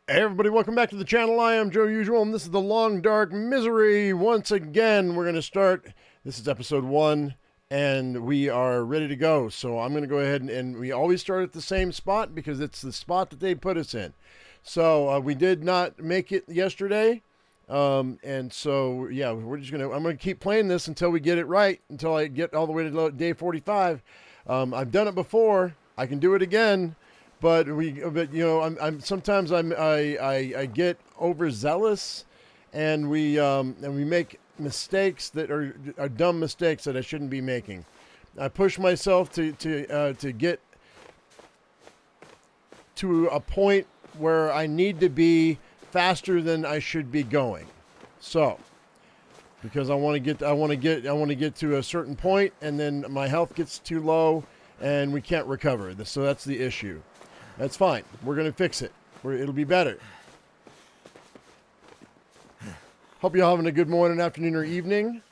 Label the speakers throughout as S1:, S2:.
S1: Hey everybody, welcome back to the channel. I am Joe Usual, and this is the Long Dark Misery. Once again, we're going to start. This is episode 1, and we are ready to go. So I'm going to go ahead and we always start at the same spot because it's the spot that they put us in. So we did not make it yesterday, and so yeah, we're just I'm going to keep playing this until we get it right, until I get all the way to day 45. I've done it before. I can do it again. But you know, sometimes I get overzealous, and we make mistakes that are dumb mistakes that I shouldn't be making. I push myself to get to a point where I need to be faster than I should be going. So, because I want to get to a certain point, and then my health gets too low, and we can't recover. So that's the issue. That's fine. We're going to fix it. It'll be better. Hope you're having a good morning, afternoon, or evening.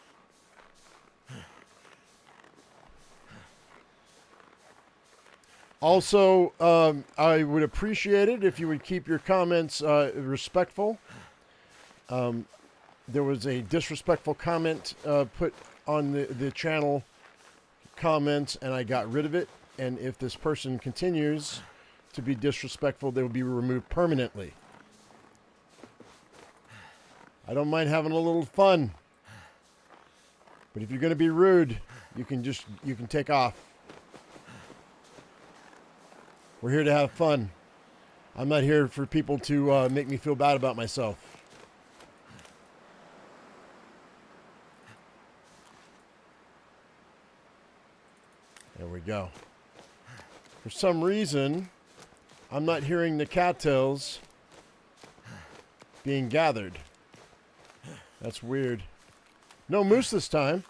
S1: Also, I would appreciate it if you would keep your comments respectful. There was a disrespectful comment put on the channel comments, and I got rid of it. And if this person continues to be disrespectful, they will be removed permanently. I don't mind having a little fun, but if you're going to be rude, you can take off. We're here to have fun. I'm not here for people to make me feel bad about myself. There we go. For some reason, I'm not hearing the cattails being gathered. That's weird. No moose this time.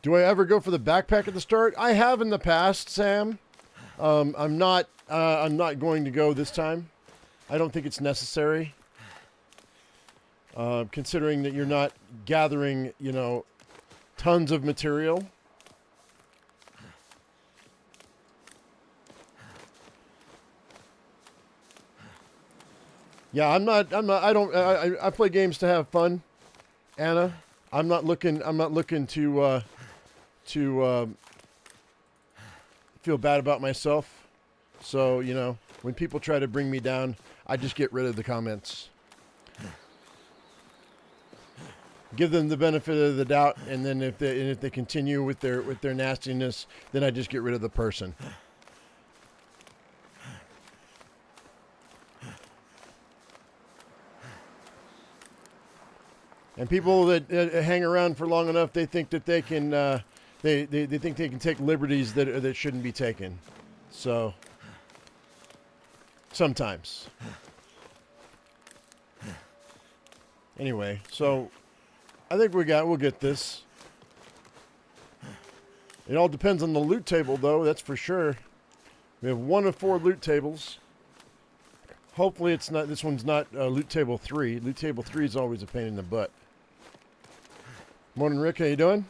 S1: Do I ever go for the backpack at the start? I have in the past, Sam. I'm not going to go this time. I don't think it's necessary. Considering that you're not gathering, tons of material. Yeah, I play games to have fun, Anna. I'm not looking to feel bad about myself. So, when people try to bring me down, I just get rid of the comments. Give them the benefit of the doubt, and then if they continue with their nastiness, then I just get rid of the person. And people that hang around for long enough, they think that they can they think they can take liberties that shouldn't be taken. So sometimes. Anyway, so I think we'll get this. It all depends on the loot table, though. That's for sure. We have 1 of 4 loot tables. Hopefully, it's not. This one's not loot table 3. Loot table 3 is always a pain in the butt. Morning, Rick. How you doing?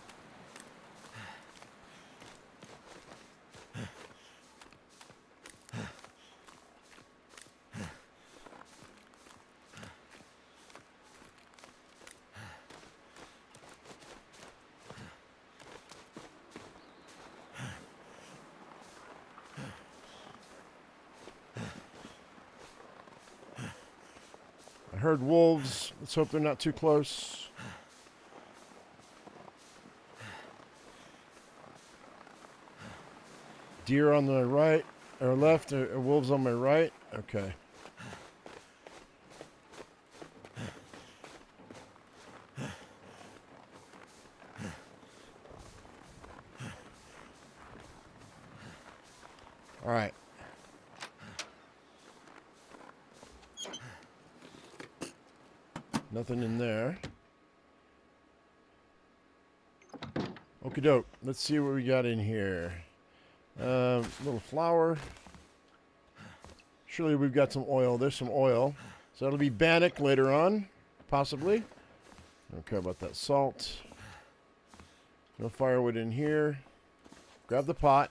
S1: I heard wolves. Let's hope they're not too close. Deer on the right or left, or wolves on my right. Okay. All right. Nothing in there. Okie doke. Let's see what we got in here. Little flour. Surely we've got some oil. There's some oil. So that'll be bannock later on, possibly. Don't care about that salt. No firewood in here. Grab the pot.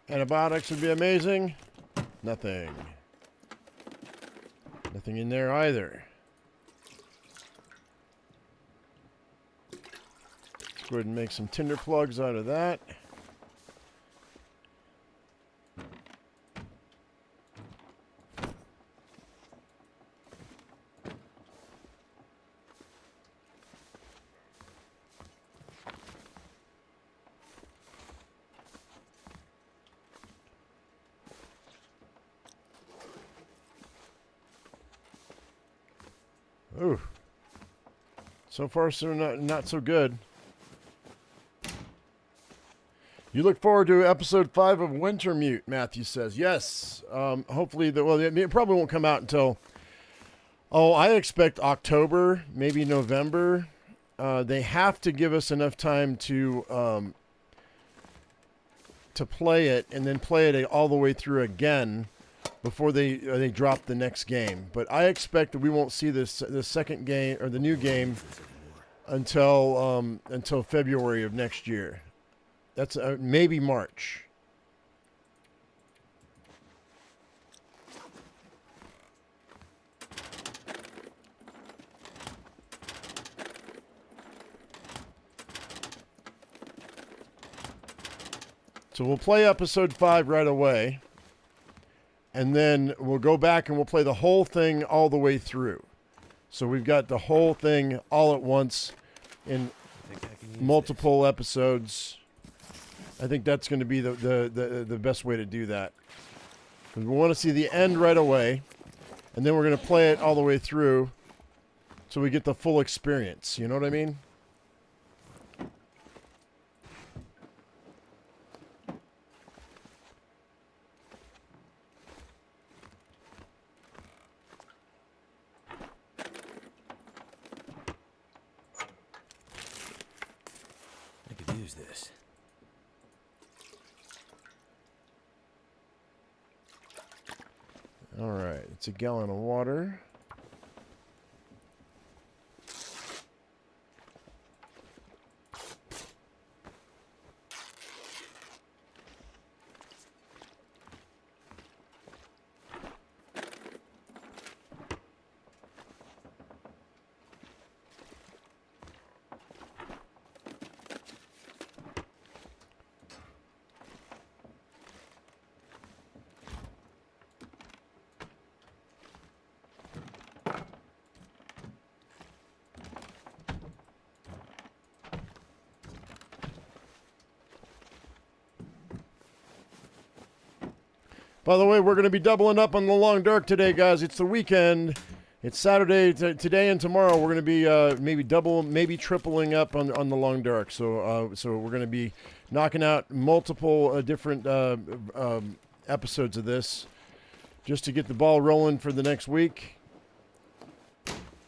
S1: Antibiotics would be amazing. Nothing. Nothing in there either. Let's go ahead and make some tinder plugs out of that. Ooh. So far, so not so good. You look forward to episode 5 of Wintermute, Matthew says. Yes. Hopefully, it probably won't come out until, I expect October, maybe November. They have to give us enough time to play it and then play it all the way through again before they drop the next game. But I expect that we won't see the second game or the new game until February of next year. That's maybe March. So we'll play episode 5 right away. And then we'll go back and we'll play the whole thing all the way through. So we've got the whole thing all at once in multiple episodes. I think that's going to be the best way to do that. Because we want to see the end right away. And then we're going to play it all the way through so we get the full experience. You know what I mean?
S2: This.
S1: All right, it's a gallon of water. By the way, we're going to be doubling up on the Long Dark today, guys. It's the weekend. It's Saturday today and tomorrow. We're going to be maybe tripling up on the Long Dark. So we're going to be knocking out multiple different episodes of this just to get the ball rolling for the next week.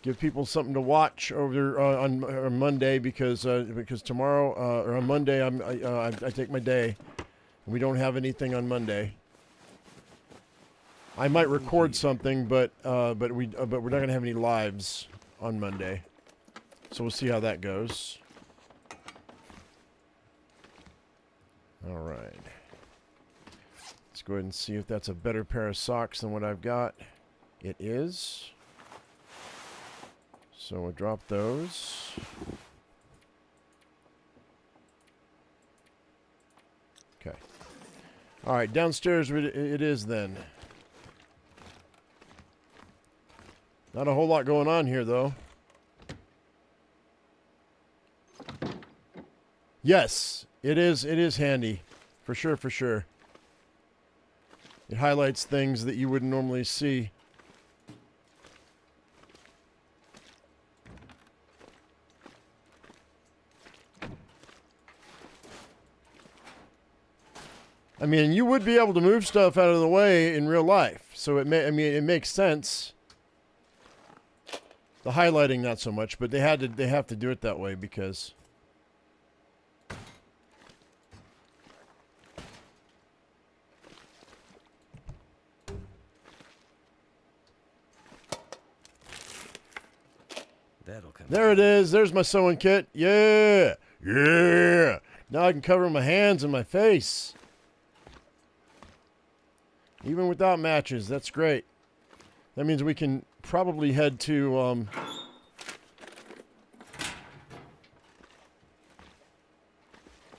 S1: Give people something to watch over on Monday because tomorrow or on Monday I take my day. We don't have anything on Monday. I might record something, but we're not going to have any lives on Monday. So we'll see how that goes. All right. Let's go ahead and see if that's a better pair of socks than what I've got. It is. So we'll drop those. Okay. All right, downstairs it is then. Not a whole lot going on here, though. Yes, it is handy. For sure, for sure. It highlights things that you wouldn't normally see. I mean, you would be able to move stuff out of the way in real life. So it makes sense. The highlighting not so much, but they have to do it that way because
S2: that'll come.
S1: There it is. There's my sewing kit. Yeah. Yeah. Now I can cover my hands and my face. Even without matches, that's great. That means we can probably head to,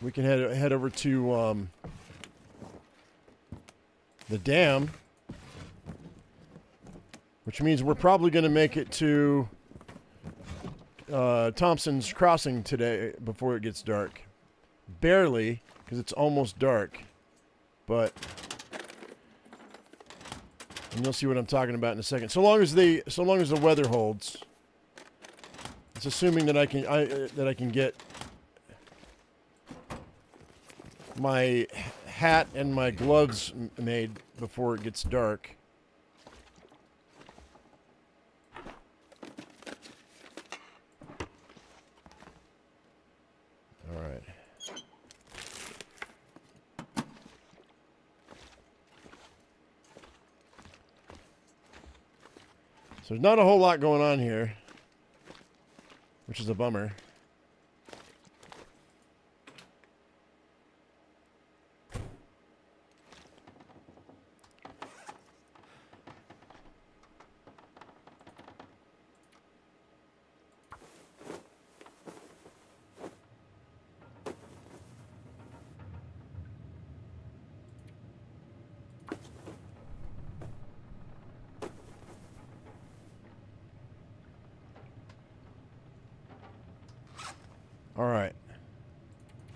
S1: we can head over to, the dam. Which means we're probably going to make it to, Thomson's Crossing today before it gets dark. Barely, because it's almost dark. But... and you'll see what I'm talking about in a second. So long as the weather holds, it's assuming that I can get my hat and my gloves made before it gets dark. All right. So there's not a whole lot going on here, which is a bummer. All right.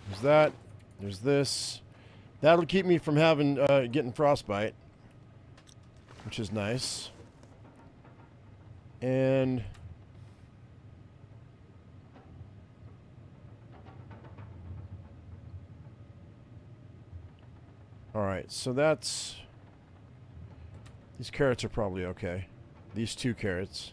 S1: There's that. There's this. That'll keep me from having getting frostbite, which is nice. And all right, so that's these carrots are probably okay. These 2 carrots.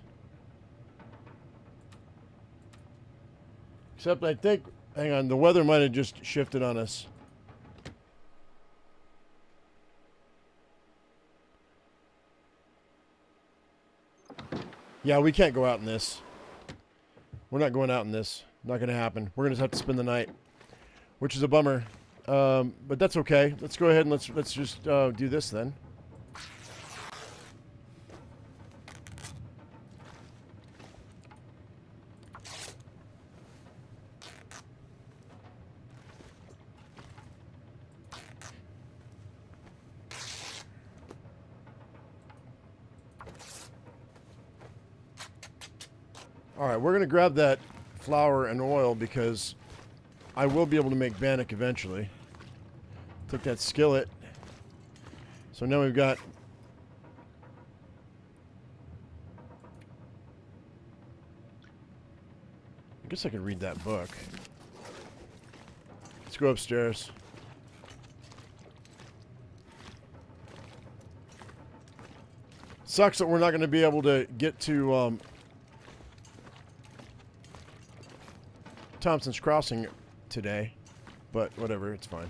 S1: Except I think, hang on, the weather might have just shifted on us. Yeah, we can't go out in this. We're not going out in this. Not going to happen. We're going to have to spend the night, which is a bummer. But that's okay. Let's go ahead and let's just do this then. All right, we're going to grab that flour and oil because I will be able to make bannock eventually. Took that skillet. So now we've got... I guess I could read that book. Let's go upstairs. Sucks that we're not going to be able to get to Thomson's Crossing today, but whatever, it's fine.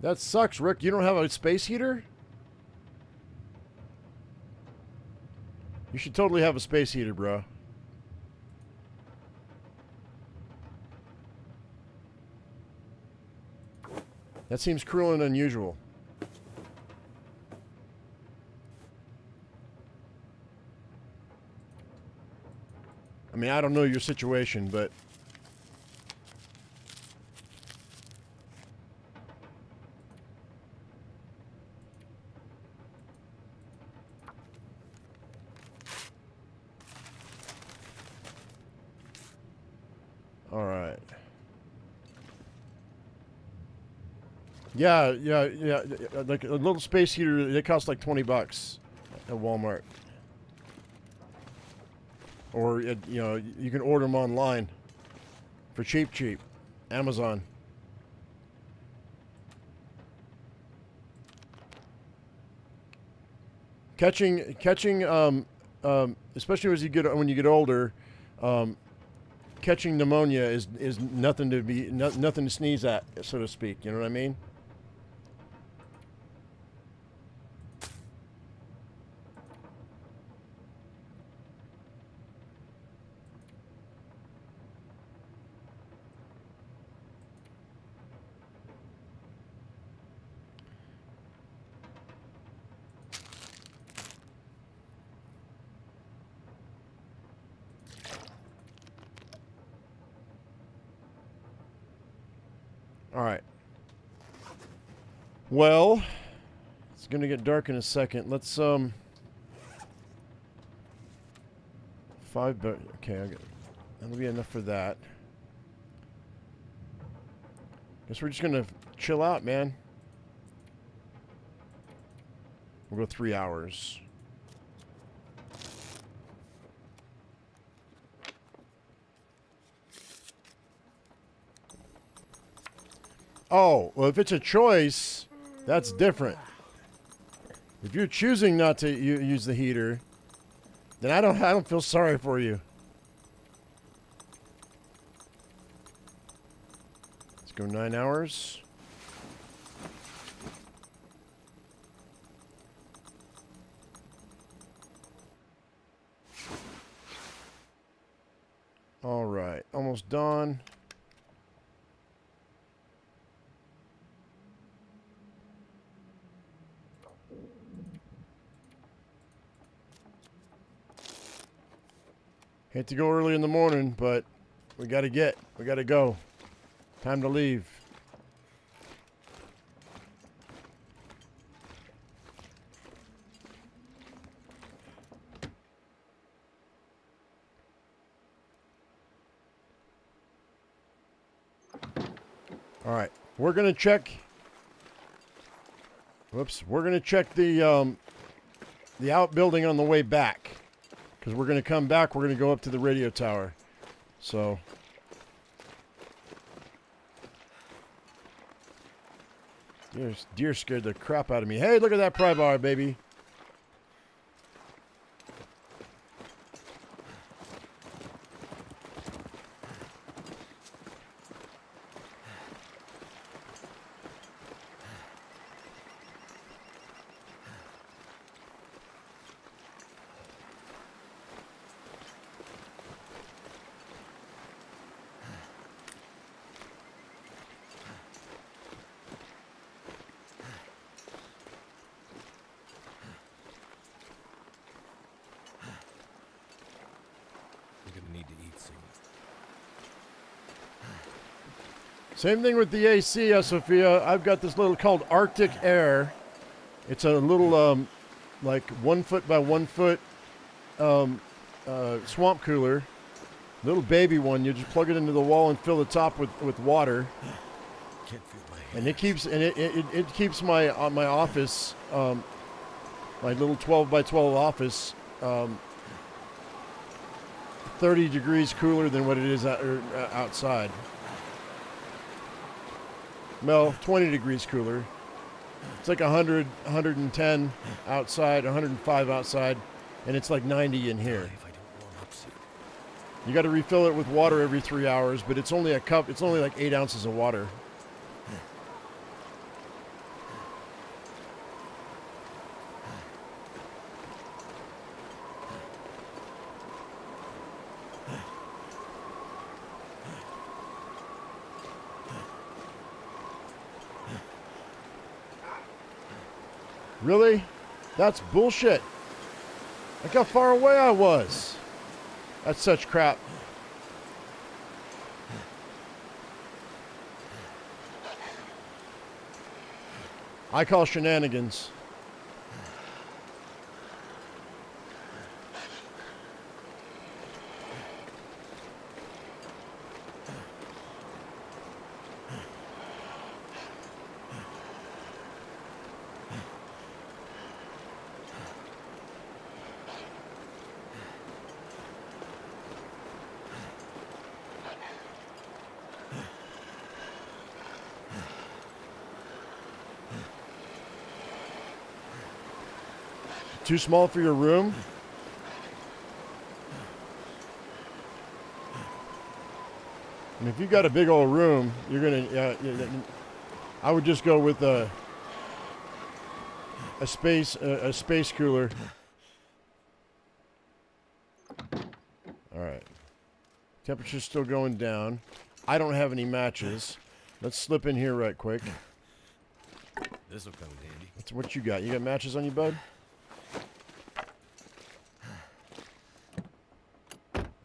S1: That sucks, Rick. You don't have a space heater? You should totally have a space heater, bro. That seems cruel and unusual. I mean, I don't know your situation, but... Alright. Yeah, like a little space heater, they cost like $20 at Walmart. Or, you know, you can order them online for cheap. Amazon. catching, especially as you get when you get older, catching pneumonia is nothing to be nothing to sneeze at, so to speak. You know what I mean? All right. Well, it's gonna get dark in a second. Let's okay, that'll be enough for that. Guess we're just gonna chill out, man. We'll go 3 hours. Oh, well, if it's a choice, that's different. If you're choosing not to use the heater, then I don't feel sorry for you. Let's go 9 hours. All right, almost done. Hate to go early in the morning, but we gotta go. Time to leave. All right, we're gonna check. Whoops, we're gonna check the outbuilding on the way back. Because we're going to come back, we're going to go up to the radio tower. So. Deer scared the crap out of me. Hey, look at that pry bar, baby. Same thing with the AC, Sophia. I've got this little called Arctic Air. It's a little, like 1 foot by 1 foot swamp cooler. Little baby one. You just plug it into the wall and fill the top with water.
S2: Can't feel my hands.
S1: And it keeps my office, my little 12 by 12 office, 30 degrees cooler than what it is outside. Well, 20 degrees cooler. It's like 100, 110 outside, 105 outside, and it's like 90 in here. You got to refill it with water every 3 hours, but it's only a cup. It's only like 8 ounces of water. Really? That's bullshit. Look how far away I was. That's such crap. I call shenanigans. too small for your room? I mean, if you've got a big old room, you're gonna. I would just go with a space cooler. All right. Temperature's still going down. I don't have any matches. Let's slip in here right quick.
S2: This'll come in handy.
S1: That's what you got. You got matches on you, bud?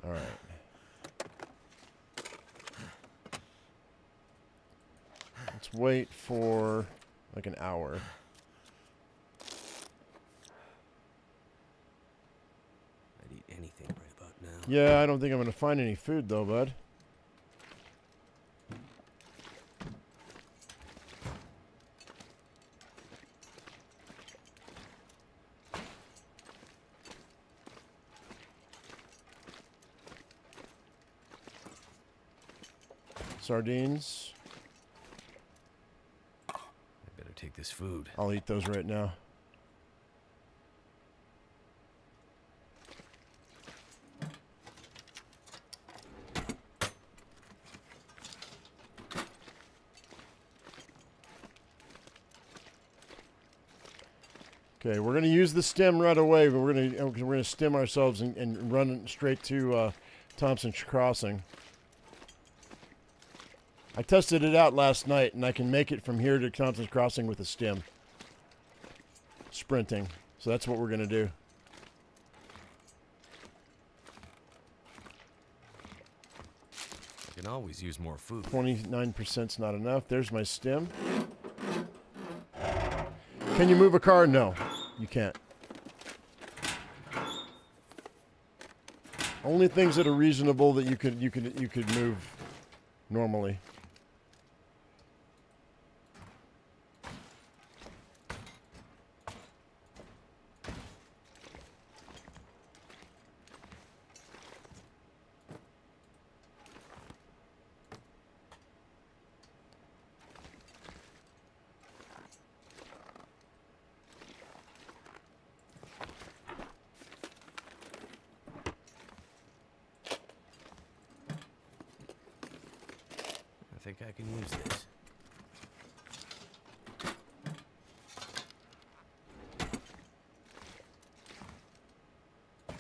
S1: All right. Let's wait for like an hour.
S2: I'd eat anything right about now.
S1: Yeah, I don't think I'm going to find any food, though, bud. Sardines.
S2: I better take this food.
S1: I'll eat those right now. Okay, we're going to use the stem right away, but we're going to stem ourselves and run straight to Thomson Crossing. I tested it out last night, and I can make it from here to Thomson Crossing with a stem. Sprinting. So that's what we're going to do.
S2: I can always use more food.
S1: 29%'s not enough. There's my stem. Can you move a car? No, you can't. Only things that are reasonable that you could move normally.
S2: I think I can use this.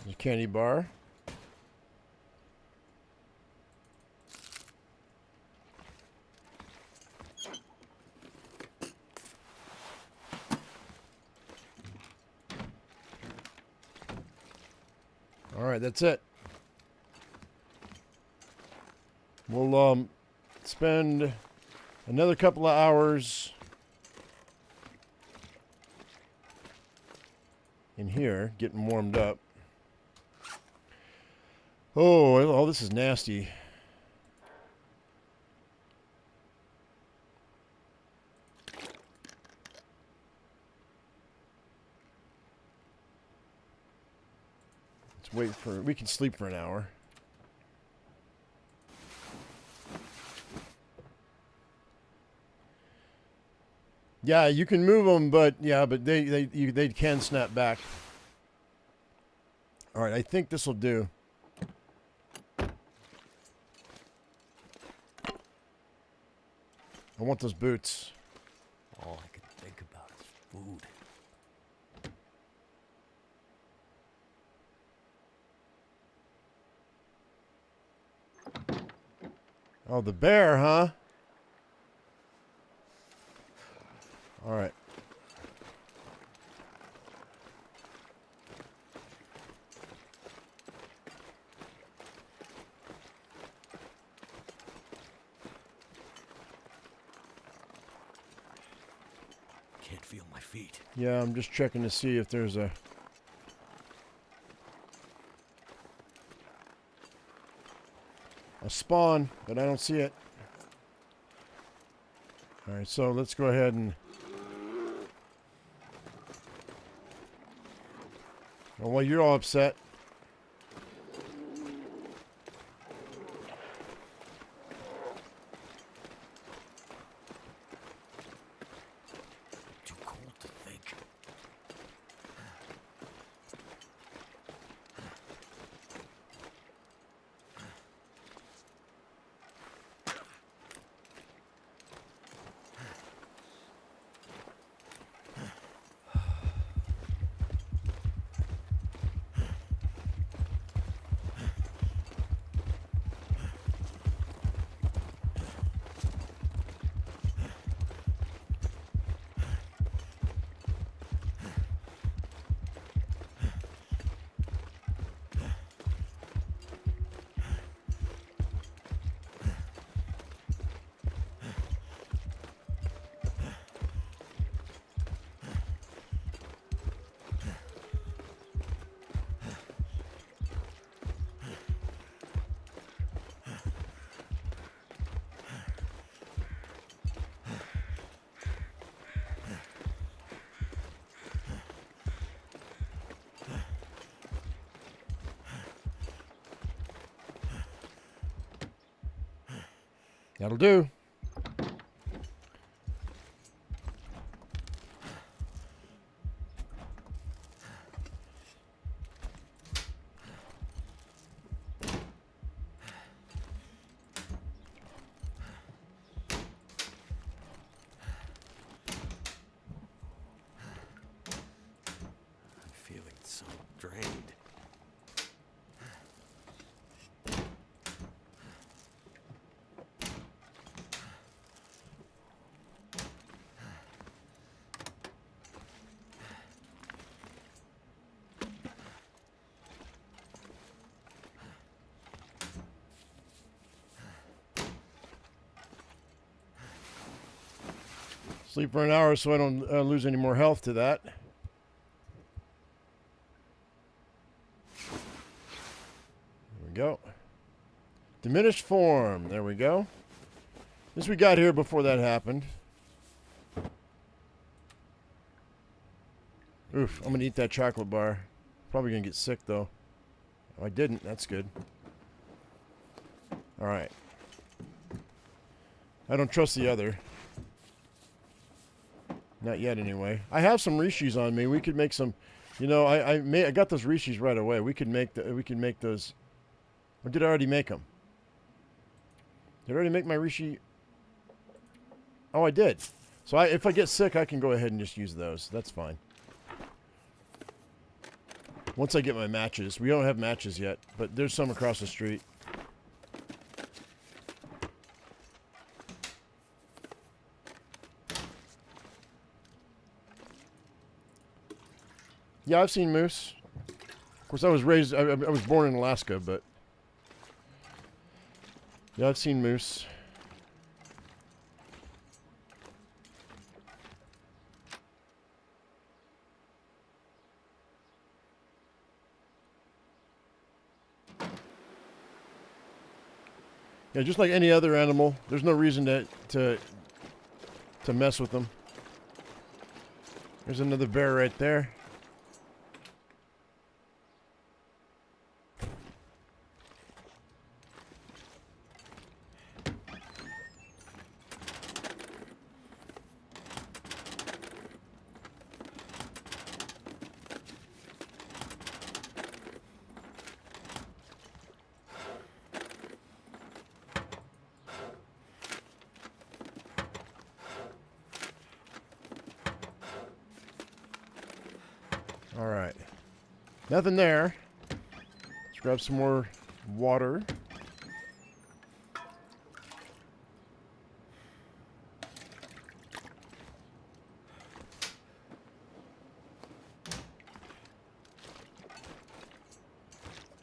S1: A candy bar. All right, that's it. We'll spend another couple of hours in here getting warmed up. Oh, this is nasty. Let's wait for, we can sleep for an hour. Yeah, you can move them, but yeah, but they can snap back. All right, I think this will do. I want those boots.
S2: All I can think about is food.
S1: Oh, the bear, huh? All right.
S2: Can't feel my feet.
S1: Yeah, I'm just checking to see if there's a spawn, but I don't see it. All right, so let's go ahead and... Well, you're all upset.
S2: Too cold to think.
S1: That'll do.
S2: I'm feeling so drained.
S1: Sleep for an hour so I don't lose any more health to that. There we go. Diminished form. There we go. This we got here before that happened. Oof, I'm going to eat that chocolate bar. Probably going to get sick, though. Oh, I didn't. That's good. All right. I don't trust the other. Not yet, anyway. I have some rishis on me. We could make some. You know, I got those rishis right away. We could make those. Or did I already make them? Did I already make my rishi? Oh, I did. So if I get sick, I can go ahead and just use those. That's fine. Once I get my matches. We don't have matches yet, but there's some across the street. Yeah, I've seen moose. Of course, I was born in Alaska, but yeah, I've seen moose. Yeah, just like any other animal, there's no reason to mess with them. There's another bear right there. All right. Nothing there. Let's grab some more water.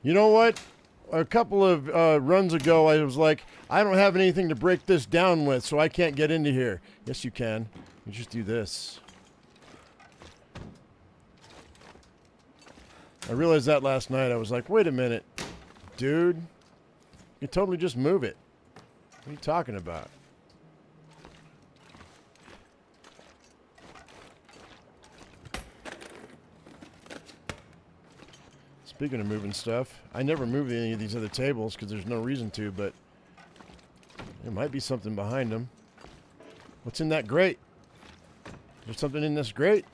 S1: You know what? A couple of runs ago, I was like, I don't have anything to break this down with, so I can't get into here. Yes, you can. You just do this. I realized that last night. I was like, wait a minute, dude. You can totally just move it. What are you talking about? Speaking of moving stuff, I never move any of these other tables because there's no reason to, but there might be something behind them. What's in that grate? There's something in this grate?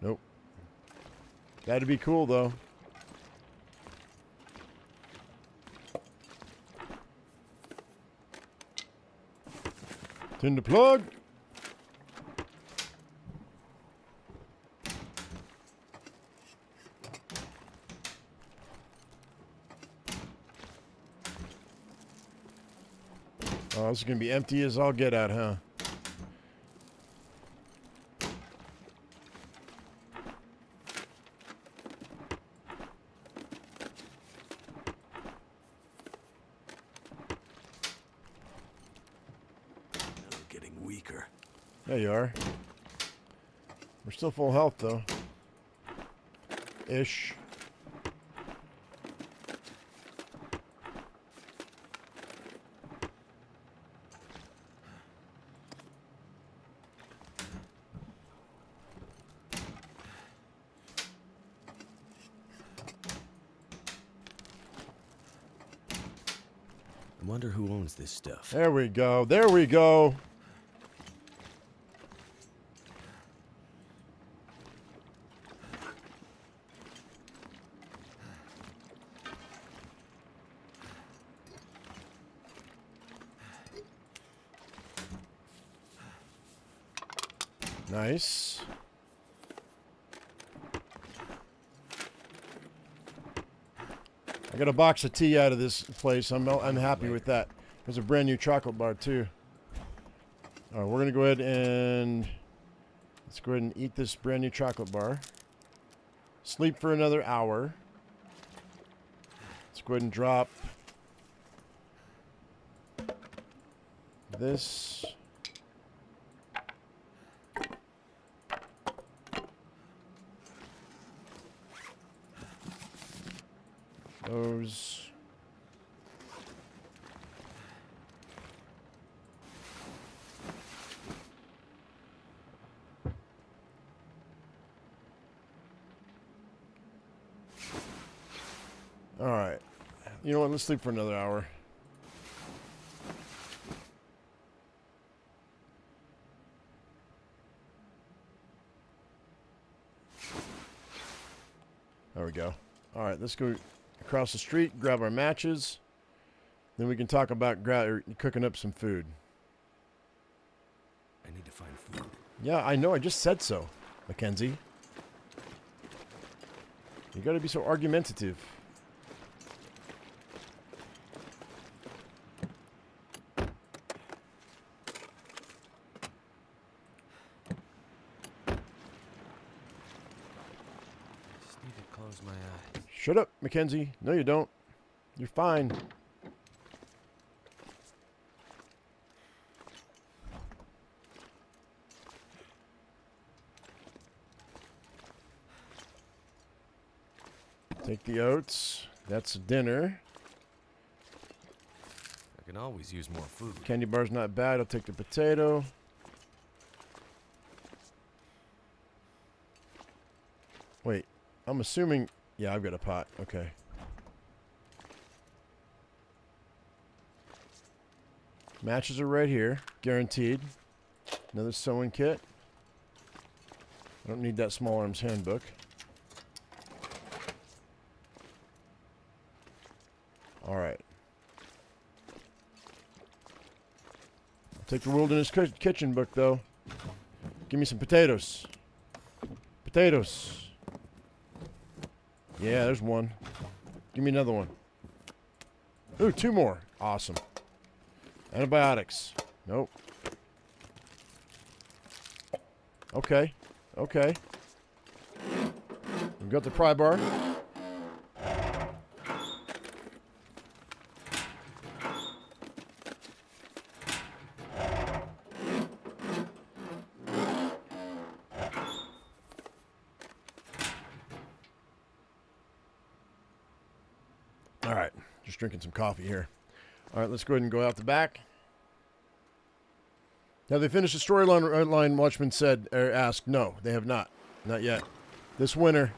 S1: Nope. That'd be cool, though. Tin to plug. Oh, this is going to be empty as all get out, huh? There you are. We're still full health, though. Ish.
S2: Wonder who owns this stuff.
S1: There we go. There we go. Nice. I got a box of tea out of this place. I'm happy with that. There's a brand new chocolate bar too. All right, we're gonna go ahead and let's go ahead and eat this brand new chocolate bar. Sleep for another hour. Let's go ahead and drop this. Those. All right. You know what? Let's sleep for another hour. There we go. All right, let's go across the street, grab our matches. Then we can talk about cooking up some food.
S2: I need to find food.
S1: Yeah, I know. I just said so, Mackenzie. You got to be so argumentative.
S2: Just need to close my eyes.
S1: Shut up, Mackenzie. No, you don't. You're fine. Take the oats. That's dinner.
S2: I can always use more food.
S1: Candy bar's not bad. I'll take the potato. Wait, I'm assuming... Yeah, I've got a pot. Okay. Matches are right here. Guaranteed. Another sewing kit. I don't need that small arms handbook. All right. I'll take the Wilderness Kitchen book, though. Give me some potatoes. Potatoes. Yeah, there's one. Give me another one. Ooh, 2 more. Awesome. Antibiotics. Nope. Okay. Okay. We've got the pry bar. All right, just drinking some coffee here. All right, let's go ahead and go out the back. Have they finished the storyline? Watchman said, or asked. No, they have not. Not yet. This winter,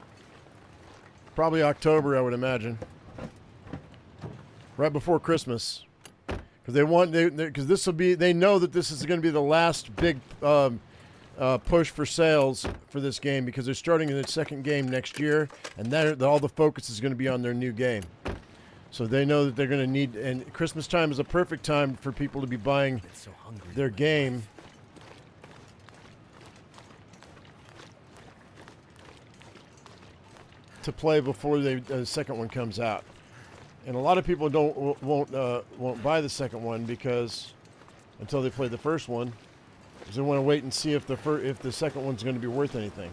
S1: probably October, I would imagine. Right before Christmas, because this will be. They know that this is going to be the last big push for sales for this game, because they're starting in the second game next year, and then all the focus is going to be on their new game. So they know that they're going to need, and Christmas time is a perfect time for people to be buying their game. To play before the second one comes out. And a lot of people won't buy the second one because until they play the first one, because they want to wait and see if the second one's going to be worth anything.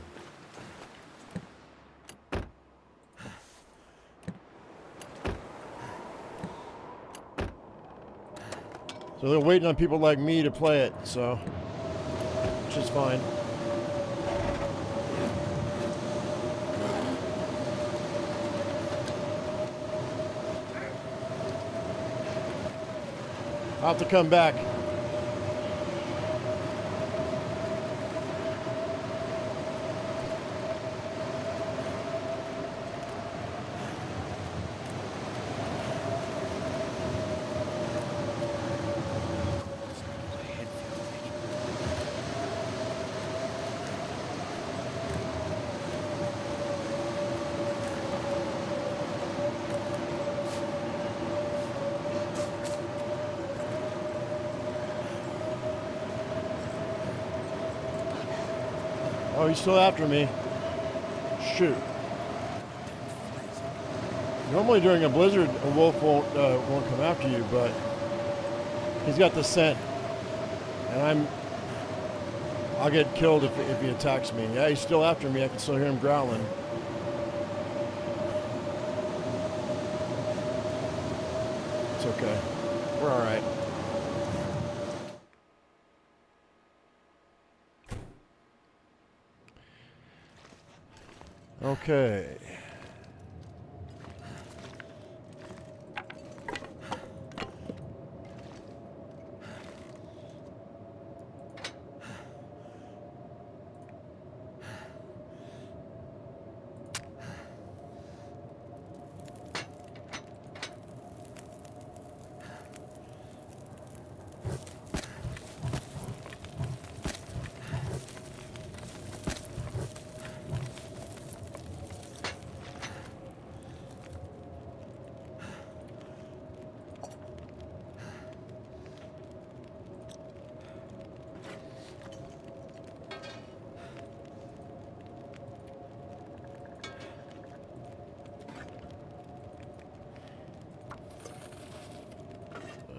S1: So they're waiting on people like me to play it, so, which is fine. I'll have to come back. Oh, he's still after me. Shoot. Normally during a blizzard, a wolf won't come after you, but he's got the scent, and I'll get killed if he attacks me. Yeah, he's still after me. I can still hear him growling. It's okay. We're all right. Okay.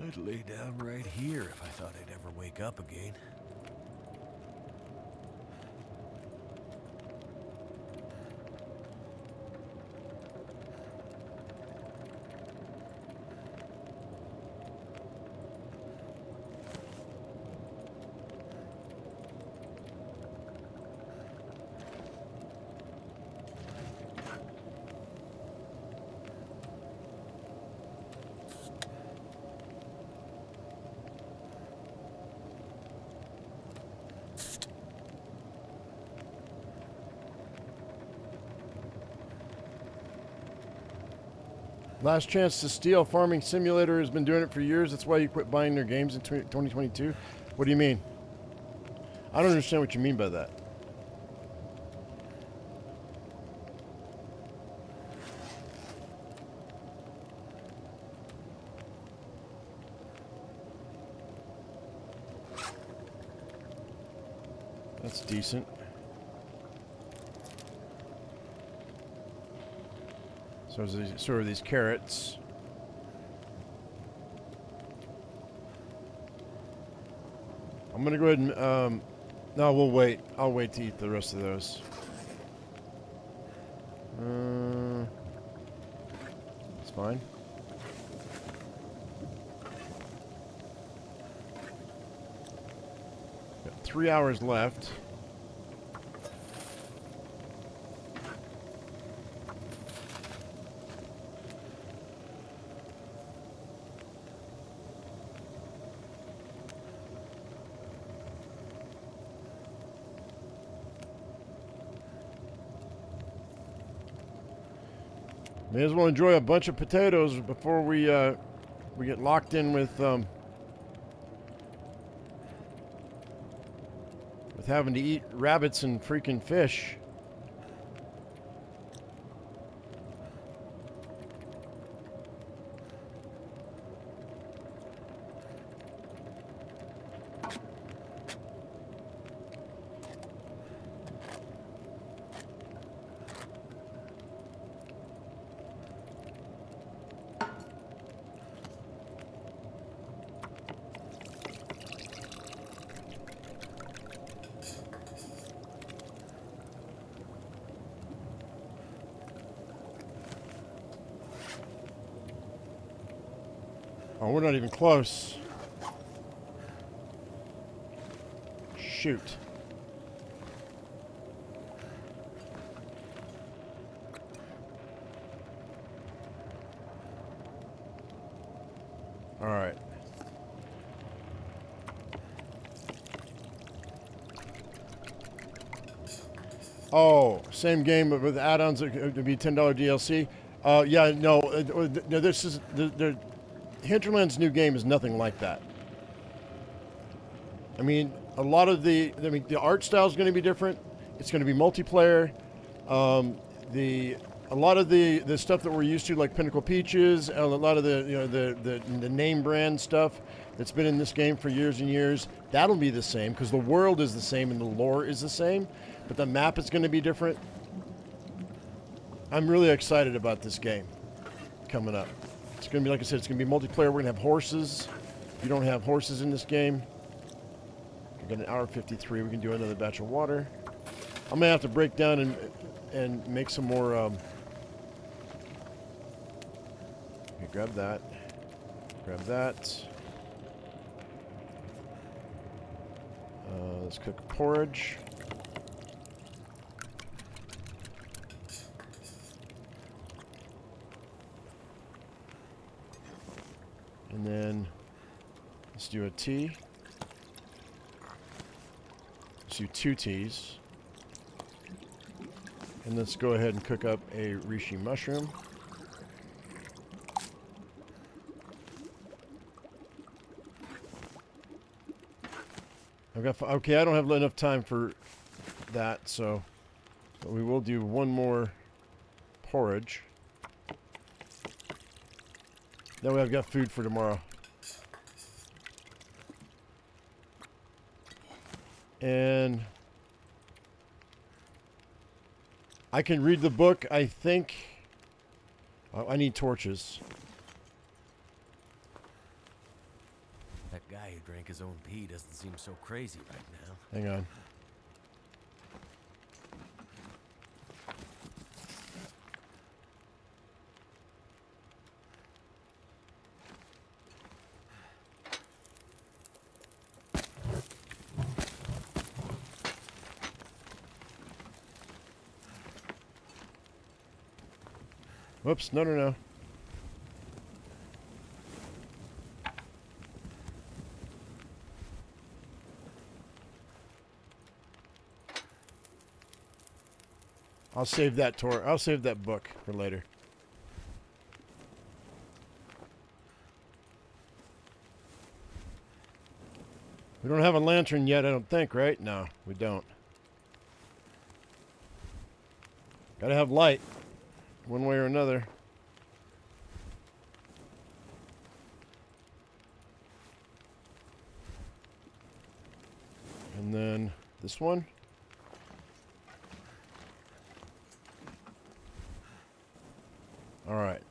S2: I'd lay down right here if I thought I'd ever wake up again.
S1: Last Chance to Steal Farming Simulator has been doing it for years. That's why you quit buying their games in 2022. What do you mean? I don't understand what you mean by that. That's decent. So are these carrots. I'm gonna go ahead and no, we'll wait. I'll wait to eat the rest of those. It's fine. Got 3 hours left. May as well enjoy a bunch of potatoes before we get locked in with having to eat rabbits and freaking fish. Oh, we're not even close. Shoot. All right. Oh, same game but with add-ons. It would be $10 DLC. Yeah, no, no. This is the Hinterland's new game is nothing like that. I mean, a art style is going to be different. It's going to be multiplayer. A lot of the stuff that we're used to, like Pinnacle Peaches, and a lot of the name brand stuff that's been in this game for years and years, that'll be the same because the world is the same and the lore is the same. but the map is going to be different. I'm really excited about this game coming up. It's going to be, like I said, it's going to be multiplayer. We're going to have horses. If you don't have horses in this game, we've got an hour 53. We can do another batch of water. I'm going to have to break down and make some more. Okay, grab that. Grab that. Let's cook porridge. And then let's do a tea. Let's do 2 teas. And let's go ahead and cook up a reishi mushroom. Okay, I don't have enough time for that, so but we will do one more porridge. That way I've got food for tomorrow. And I can read the book, I think. I need torches.
S2: That guy who drank his own pee doesn't seem so crazy right now.
S1: Hang on. Whoops, no. I'll save that I'll save that book for later. We don't have a lantern yet, I don't think, right? No, we don't. Gotta have light, one way or another. And then this one. All right.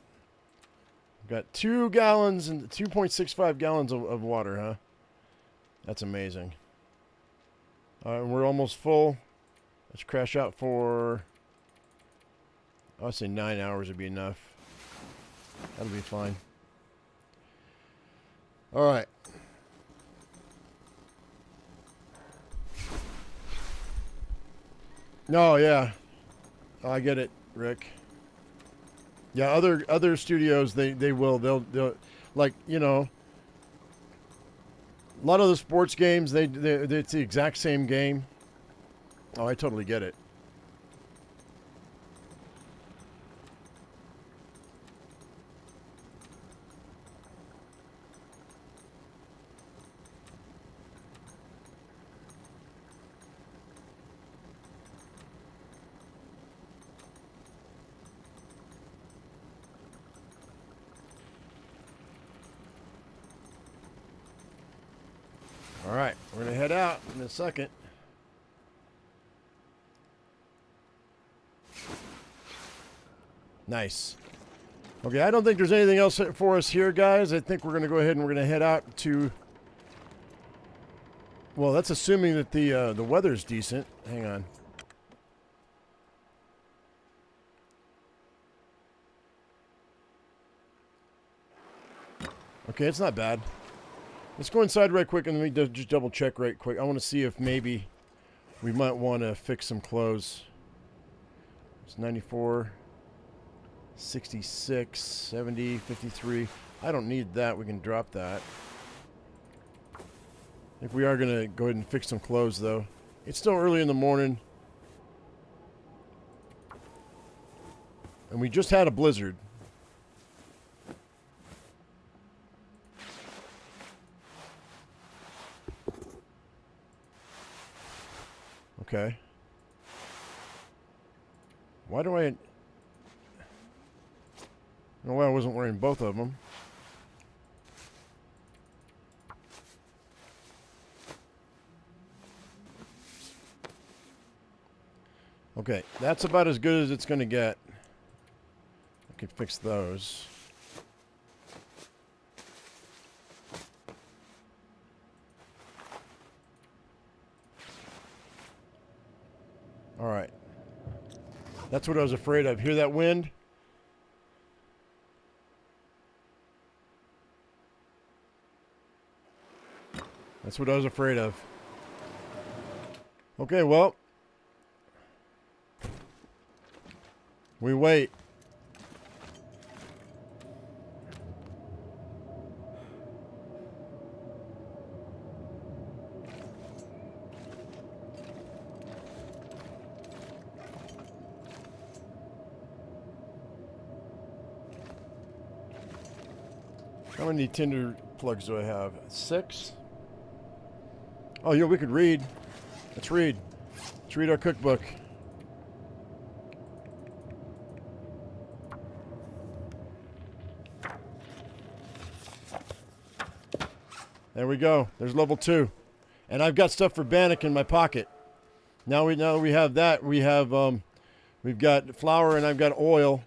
S1: Got 2 gallons and 2.65 gallons of water, huh? That's amazing. We're almost full. Let's crash out for, I'll say 9 hours would be enough. That'll be fine. All right. No, yeah. Oh, I get it, Rick. Yeah, other studios they'll like, you know, a lot of the sports games it's the exact same game. Oh, I totally get it. All right, we're going to head out in a second. Nice. Okay, I don't think there's anything else for us here, guys. I think we're going to go ahead and we're going to head out to... Well, that's assuming that the weather's decent. Hang on. Okay, it's not bad. Let's go inside right quick and let me just double check right quick. I want to see if maybe we might want to fix some clothes. It's 94, 66, 70, 53. I don't need that. We can drop that. I think we are going to go ahead and fix some clothes, though. It's still early in the morning. And we just had a blizzard. Okay. Why do I... No, I wasn't wearing both of them. Okay, that's about as good as it's going to get. I can fix those. All right. That's what I was afraid of. Hear that wind? That's what I was afraid of. Okay, well. We wait. How many tinder plugs do I have? 6? Oh, yeah, we could read. Let's read. Let's read our cookbook. There we go. There's level 2. And I've got stuff for Bannock in my pocket. Now that we have that, we've got flour and I've got oil,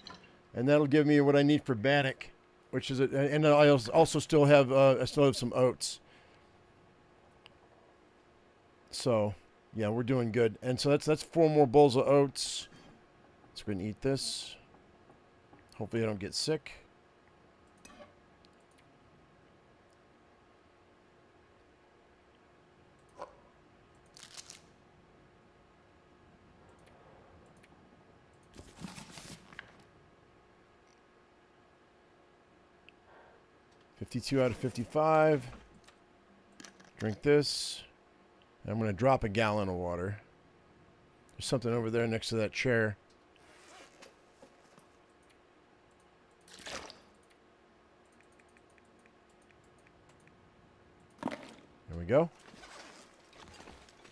S1: and that'll give me what I need for Bannock, which is and I also still have some oats. So, yeah, we're doing good. And so that's 4 more bowls of oats. Let's go ahead and eat this. Hopefully I don't get sick. $52 out of 55. Drink this. And I'm going to drop a gallon of water. There's something over there next to that chair. There we go.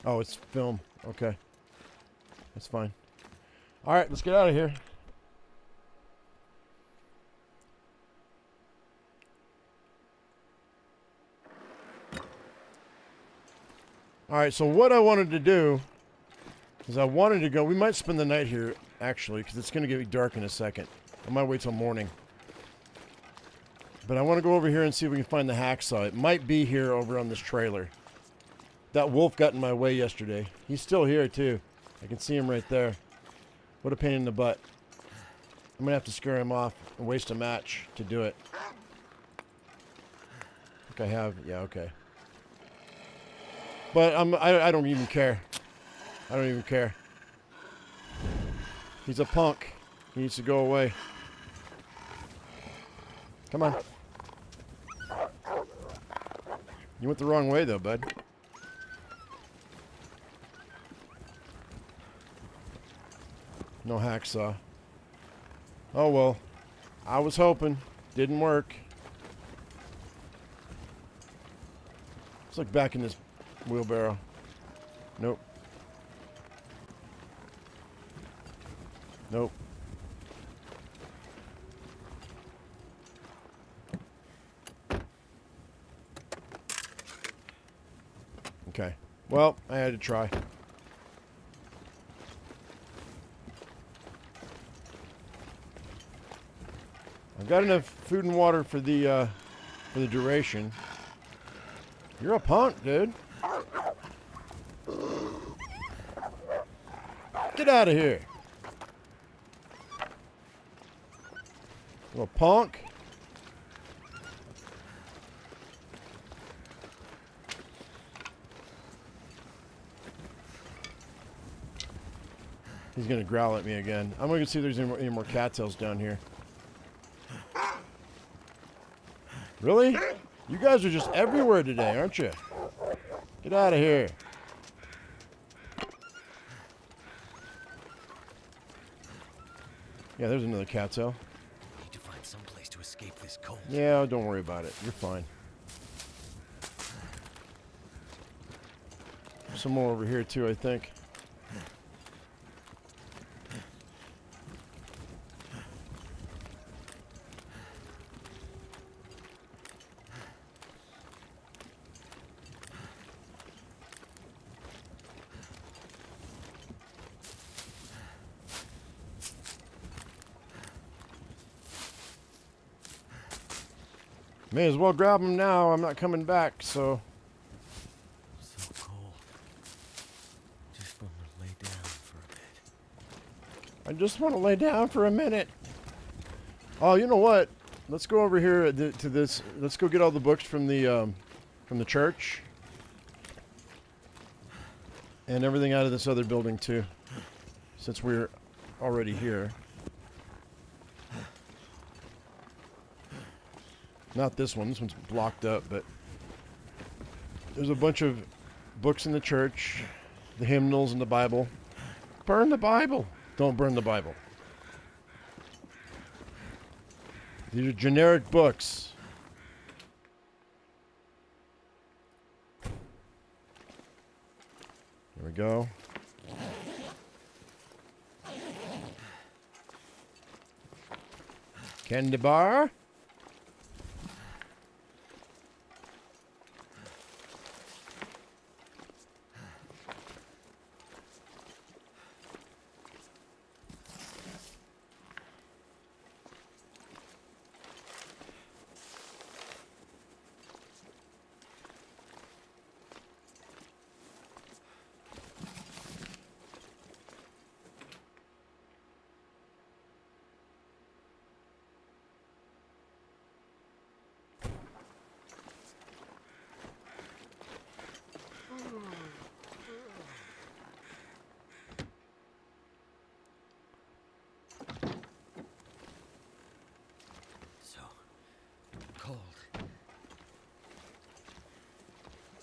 S1: Oh, it's film. Okay. That's fine. All right, let's get out of here. All right, so what I wanted to do is I wanted to go. We might spend the night here, actually, because it's going to get dark in a second. I might wait till morning. But I want to go over here and see if we can find the hacksaw. It might be here over on this trailer. That wolf got in my way yesterday. He's still here, too. I can see him right there. What a pain in the butt. I'm going to have to scare him off and waste a match to do it. I think I have. Yeah, okay. But I don't even care. I don't even care. He's a punk. He needs to go away. Come on. You went the wrong way, though, bud. No hacksaw. Oh, well. I was hoping. Didn't work. Let's look back in this wheelbarrow. Nope. Nope. Okay. Well, I had to try. I've got enough food and water for the duration. You're a punk, dude. Get out of here. Little punk. He's going to growl at me again. I'm going to see if there's any more cattails down here. Really? You guys are just everywhere today, aren't you? Get out of here. Yeah, there's another cattail.
S2: Need to find some place to escape this cold.
S1: Yeah, don't worry about it. You're fine. Some more over here too, I think. May as well grab them now. I'm not coming back, so...
S2: So cold. Just want to lay down for a bit.
S1: I just want to lay down for a minute. Oh, you know what? Let's go over here to this. Let's go get all the books from the church. And everything out of this other building, too. Since we're already here. Not this one. This one's blocked up, but... There's a bunch of books in the church. The hymnals and the Bible. Burn the Bible. Don't burn the Bible. These are generic books. There we go. Candy bar.
S2: Cold.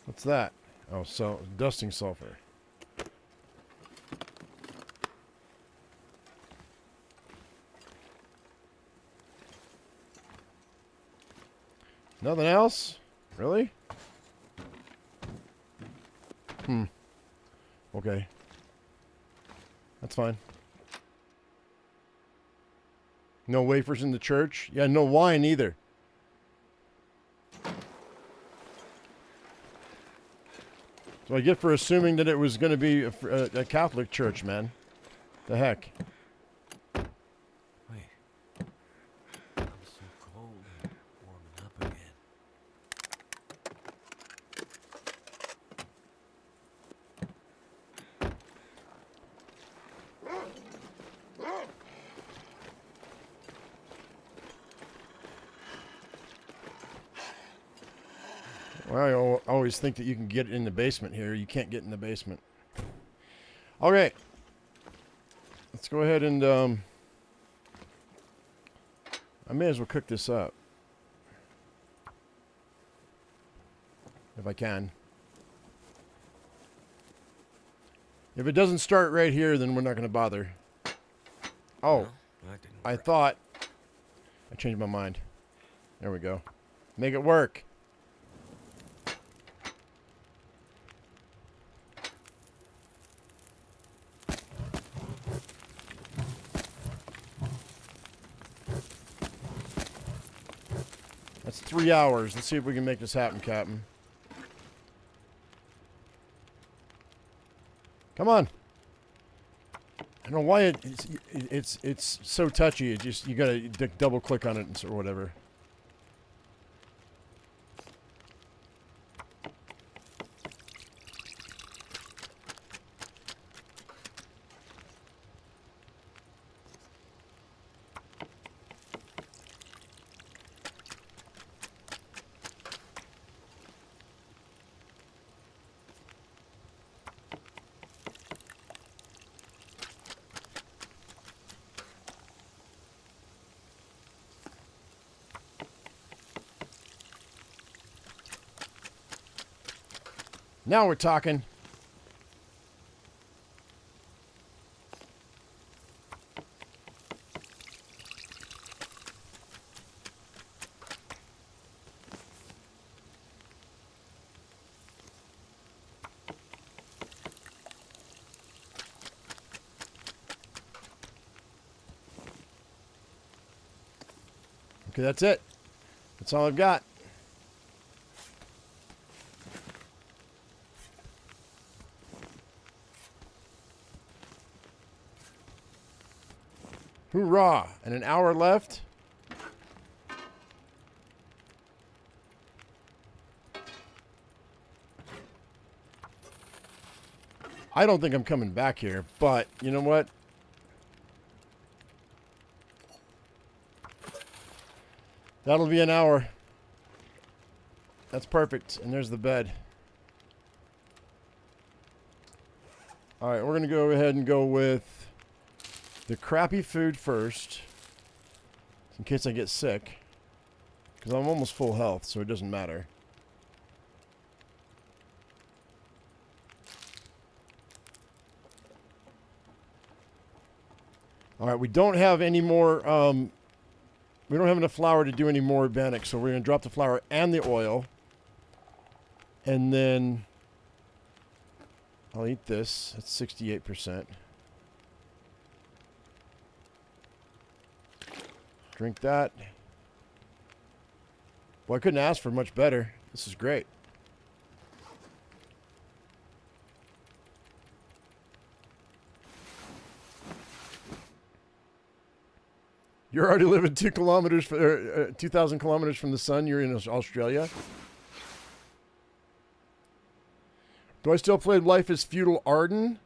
S1: What's that? Oh, so dusting sulfur. Nothing else? Really? Okay. That's fine. No wafers in the church? Yeah, no wine either. So I get for assuming that it was going to be a Catholic church, man. The heck?
S2: Wait. I'm so cold and warming up again.
S1: Well, I always think that you can get in the basement here. You can't get in the basement. Okay. Let's go ahead and, I may as well cook this up. If I can. If it doesn't start right here, then we're not going to bother. Oh.
S2: Well, that didn't
S1: I
S2: work.
S1: thought... I changed my mind. There we go. Make it work. That's 3 hours. Let's see if we can make this happen, Captain. Come on. I don't know why it's so touchy. It just you gotta double click on it or whatever. Now we're talking. Okay, that's it. That's all I've got. Hoorah! And an hour left. I don't think I'm coming back here, but you know what? That'll be an hour. That's perfect. And there's the bed. Alright, we're going to go ahead and go with the crappy food first. In case I get sick. Because I'm almost full health, so it doesn't matter. Alright, we don't have any more, we don't have enough flour to do any more organic, so we're going to drop the flour and the oil. And then I'll eat this. That's 68%. Drink that. Well, I couldn't ask for much better. This is great. You're already living 2 kilometers, 2,000 kilometers from the sun. You're in Australia. Do I still play Life is Feudal Arden?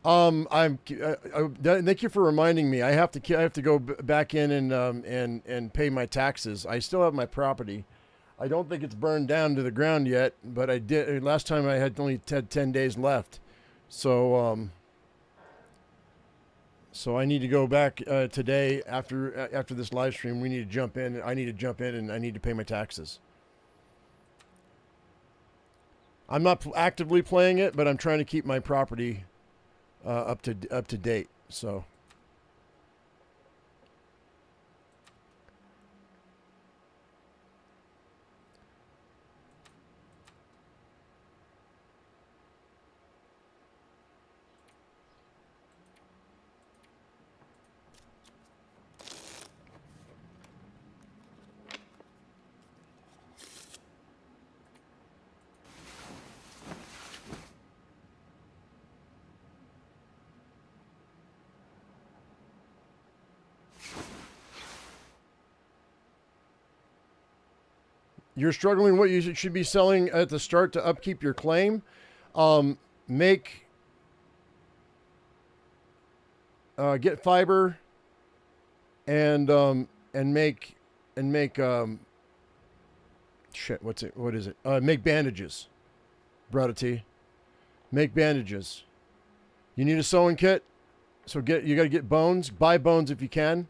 S1: Thank you for reminding me. I have to go back in and pay my taxes. I still have my property. I don't think it's burned down to the ground yet, but I did. Last time I had only had 10 days left, so so I need to go back today after this live stream. We need to jump in. I need to jump in and I need to pay my taxes. I'm not actively playing it, but I'm trying to keep my property up to date. So. You're struggling what you should be selling at the start to upkeep your claim. Get fiber and make shit, what is it? Make bandages. Brought it to you. Make bandages. You need a sewing kit, so you got to get bones. Buy bones if you can.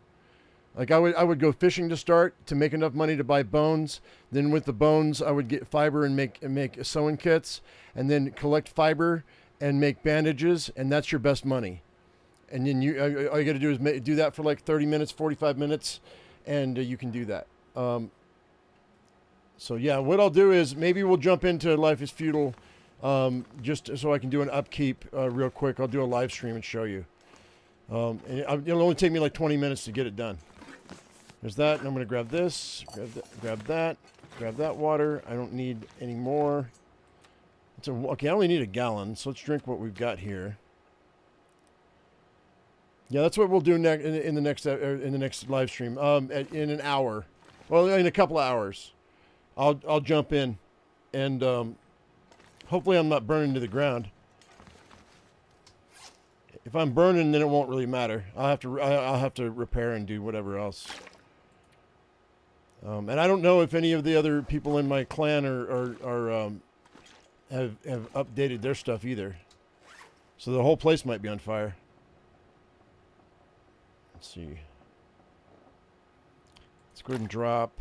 S1: Like I would go fishing to start to make enough money to buy bones. Then with the bones, I would get fiber and make sewing kits, and then collect fiber and make bandages, and that's your best money. And then all you got to do is do that for like 30 minutes, 45 minutes, and you can do that. So yeah, what I'll do is maybe we'll jump into Life is Feudal, just so I can do an upkeep real quick. I'll do a live stream and show you. And it'll only take me like 20 minutes to get it done. There's that, and I'm going to grab this, grab that water. I don't need any more. Okay, I only need a gallon, so let's drink what we've got here. Yeah, that's what we'll do in the next live stream. In an hour, well, in a couple of hours, I'll jump in, and hopefully I'm not burning to the ground. If I'm burning, then it won't really matter. I'll have to repair and do whatever else. And I don't know if any of the other people in my clan have updated their stuff either. So the whole place might be on fire. Let's see. Let's go ahead and drop.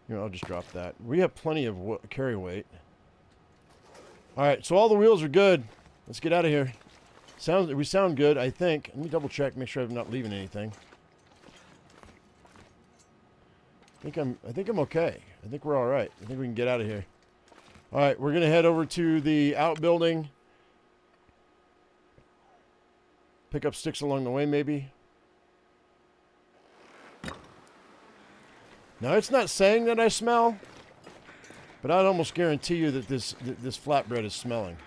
S1: I'll just drop that. We have plenty of carry weight. All right, so all the wheels are good. Let's get out of here. We sound good, I think. Let me double check, make sure I'm not leaving anything. I think I'm okay. I think we're all right. I think we can get out of here. All right, we're gonna head over to the outbuilding. Pick up sticks along the way, maybe. Now it's not saying that I smell, but I'd almost guarantee you that this flatbread is smelling.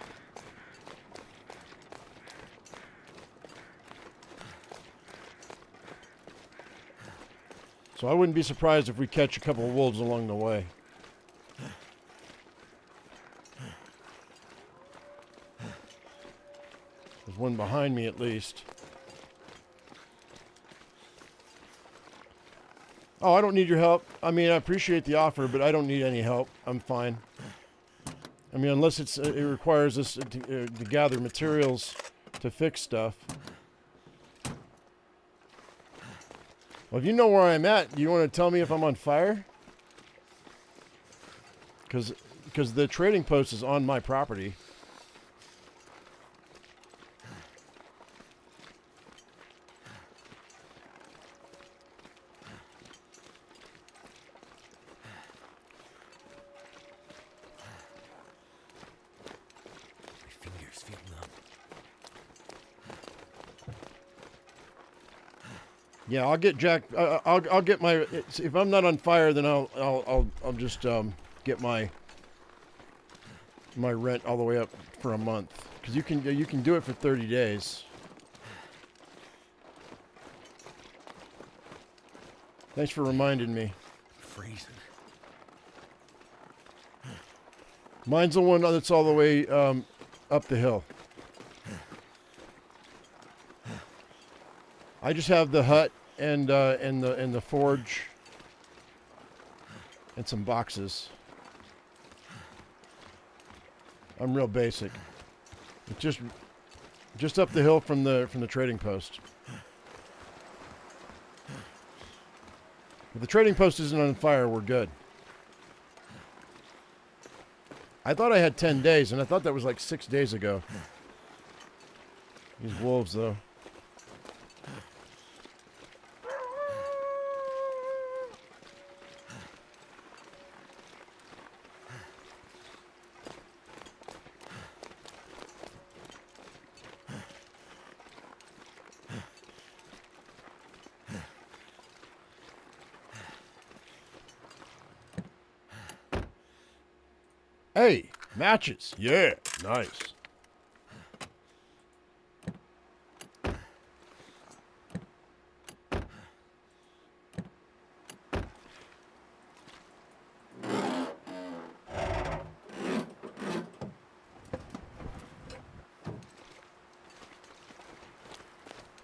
S1: So I wouldn't be surprised if we catch a couple of wolves along the way. There's one behind me at least. Oh, I don't need your help. I mean, I appreciate the offer, but I don't need any help. I'm fine. I mean, unless it requires us to gather materials to fix stuff. Well, if you know where I'm at, do you want to tell me if I'm on fire? Because the trading post is on my property.
S2: My fingers feel numb.
S1: Yeah, I'll get Jack. I'll get my. If I'm not on fire, then I'll just get my rent all the way up for a month, because you can do it for 30 days. Thanks for reminding me.
S2: Freezing.
S1: Mine's the one that's all the way up the hill. I just have the hut and the forge and some boxes. I'm real basic. It's just up the hill from the trading post. If the trading post isn't on fire, we're good. I thought I had 10 days, and I thought that was like 6 days ago. These wolves, though. Hey, matches. Yeah, nice.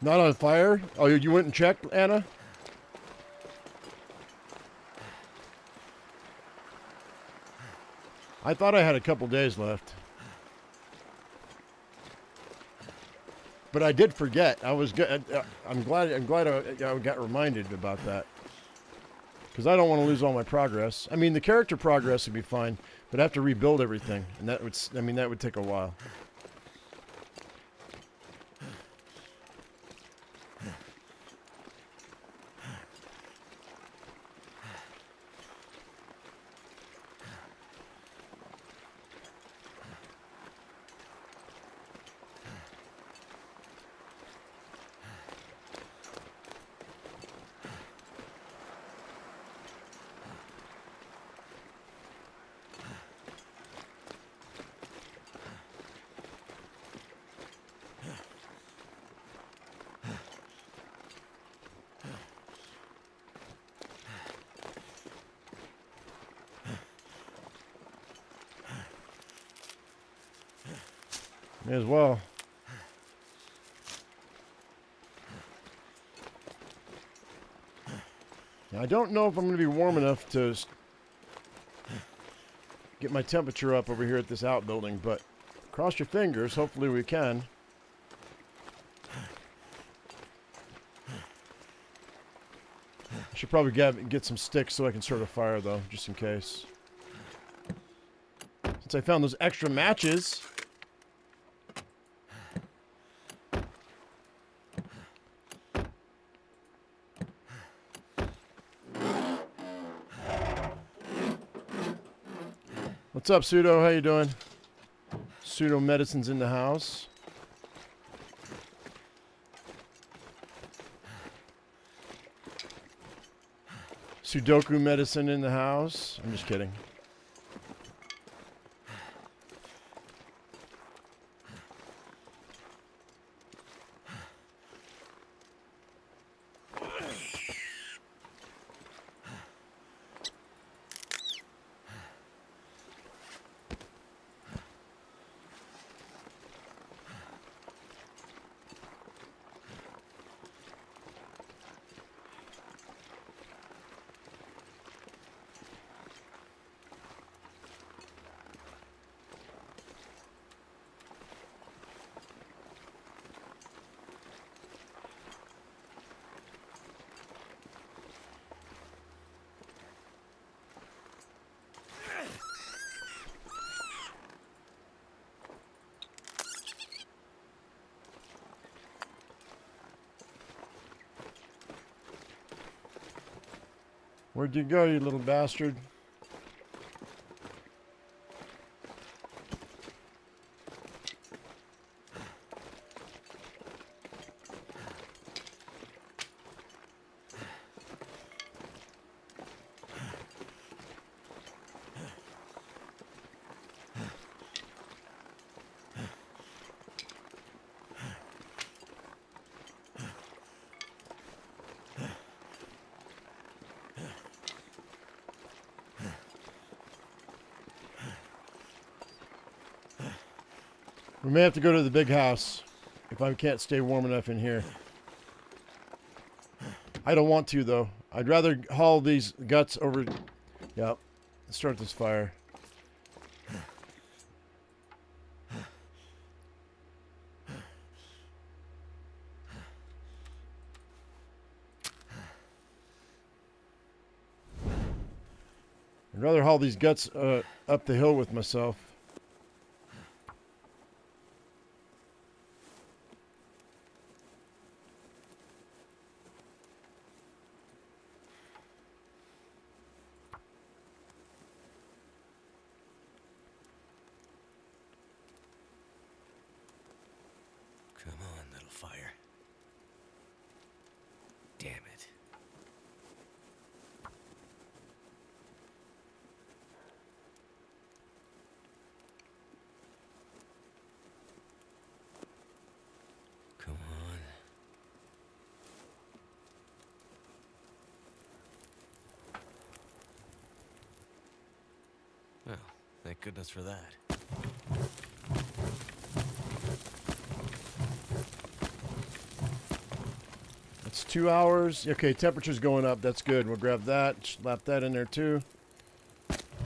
S1: Not on fire? Oh, you went and checked, Anna? I thought I had a couple days left. But I did forget. I was good. I'm glad I got reminded about that. Because I don't want to lose all my progress. I mean, the character progress would be fine, but I have to rebuild everything, and that would take a while. May as well. Now, I don't know if I'm going to be warm enough to get my temperature up over here at this outbuilding, but cross your fingers. Hopefully we can. I should probably get some sticks so I can start a fire, though, just in case. Since I found those extra matches. What's up, Pseudo? How you doing? Pseudo Medicine's in the house. Sudoku Medicine in the house. I'm just kidding. Where'd you go, you little bastard? We may have to go to the big house if I can't stay warm enough in here. I don't want to, though. I'd rather haul these guts over. Yep. Let's start this fire. I'd rather haul these guts up the hill with myself.
S2: Come on, little fire. Damn it. Come on. Well, thank goodness for that.
S1: It's 2 hours. Okay, temperature's going up. That's good. We'll grab that. Slap that in there too.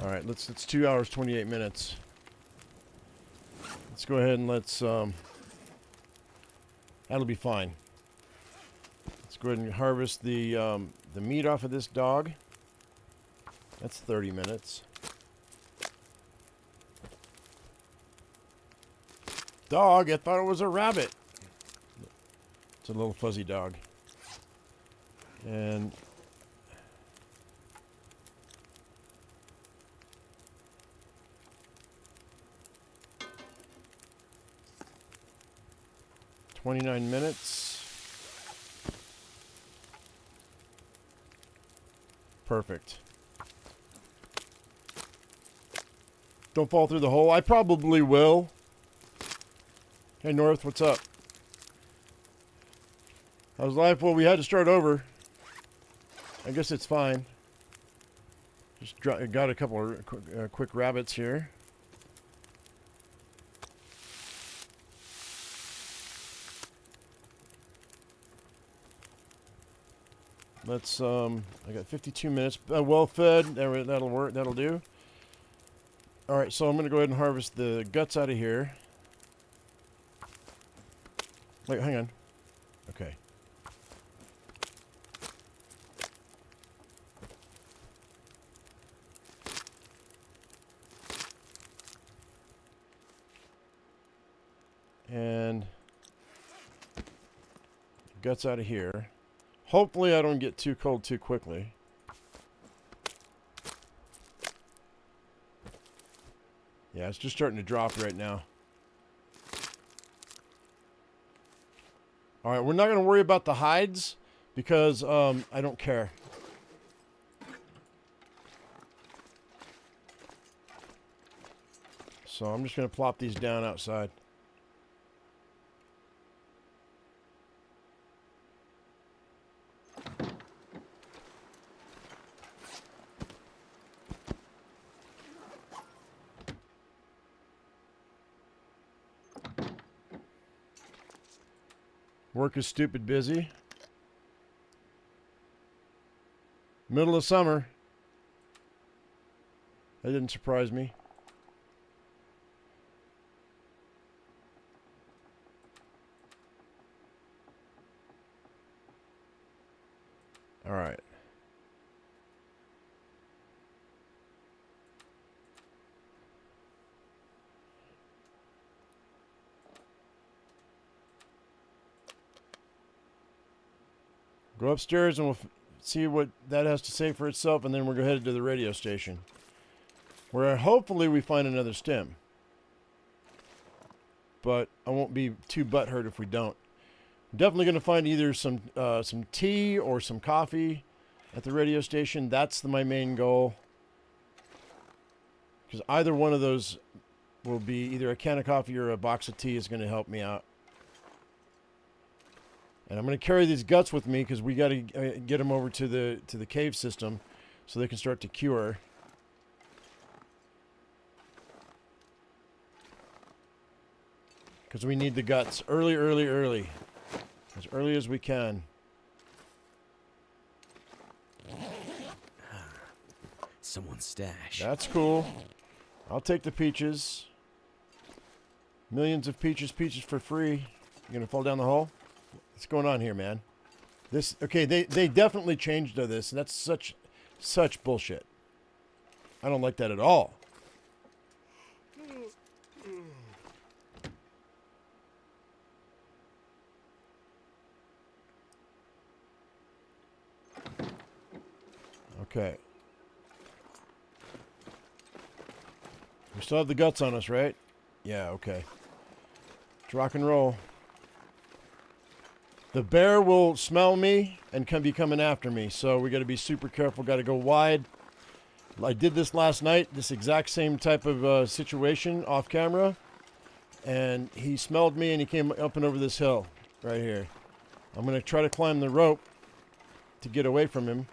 S1: All right, it's 2 hours 28 minutes. Let's go ahead and that'll be fine. Let's go ahead and harvest the meat off of this dog. That's 30 minutes. Dog, I thought it was a rabbit. It's a little fuzzy dog. And $29 minutes. Perfect. Don't fall through the hole. I probably will. Hey, North, what's up? How's life? Well, we had to start over. I guess it's fine. Just got a couple of quick rabbits here. Let's, I got 52 minutes. Well fed. That'll work. That'll do. All right, so I'm going to go ahead and harvest the guts out of here. Wait, hang on. Okay. And guts out of here. Hopefully I don't get too cold too quickly. Yeah, it's just starting to drop right now. All right, we're not going to worry about the hides because I don't care. So I'm just going to plop these down outside. Work is stupid busy. Middle of summer. That didn't surprise me. All right. Go upstairs and we'll see what that has to say for itself, and then we're headed to the radio station, where hopefully we find another stem. But I won't be too butthurt if we don't. Definitely going to find either some tea or some coffee at the radio station. That's my main goal. Because either one of those will be either a can of coffee or a box of tea is going to help me out. And I'm going to carry these guts with me because we got to get them over to the cave system so they can start to cure. Because we need the guts early. As early as we can.
S2: Someone's stash.
S1: That's cool. I'll take the peaches. Millions of peaches for free. You gonna fall down the hole? What's going on here, man? Okay, they definitely changed this, and that's such bullshit. I don't like that at all. Okay. We still have the guts on us, right? Yeah, okay. Let's rock and roll. The bear will smell me and be coming after me, so we got to be super careful. Got to go wide. I did this last night, this exact same type of situation off camera, and he smelled me and he came up and over this hill right here. I'm going to try to climb the rope to get away from him.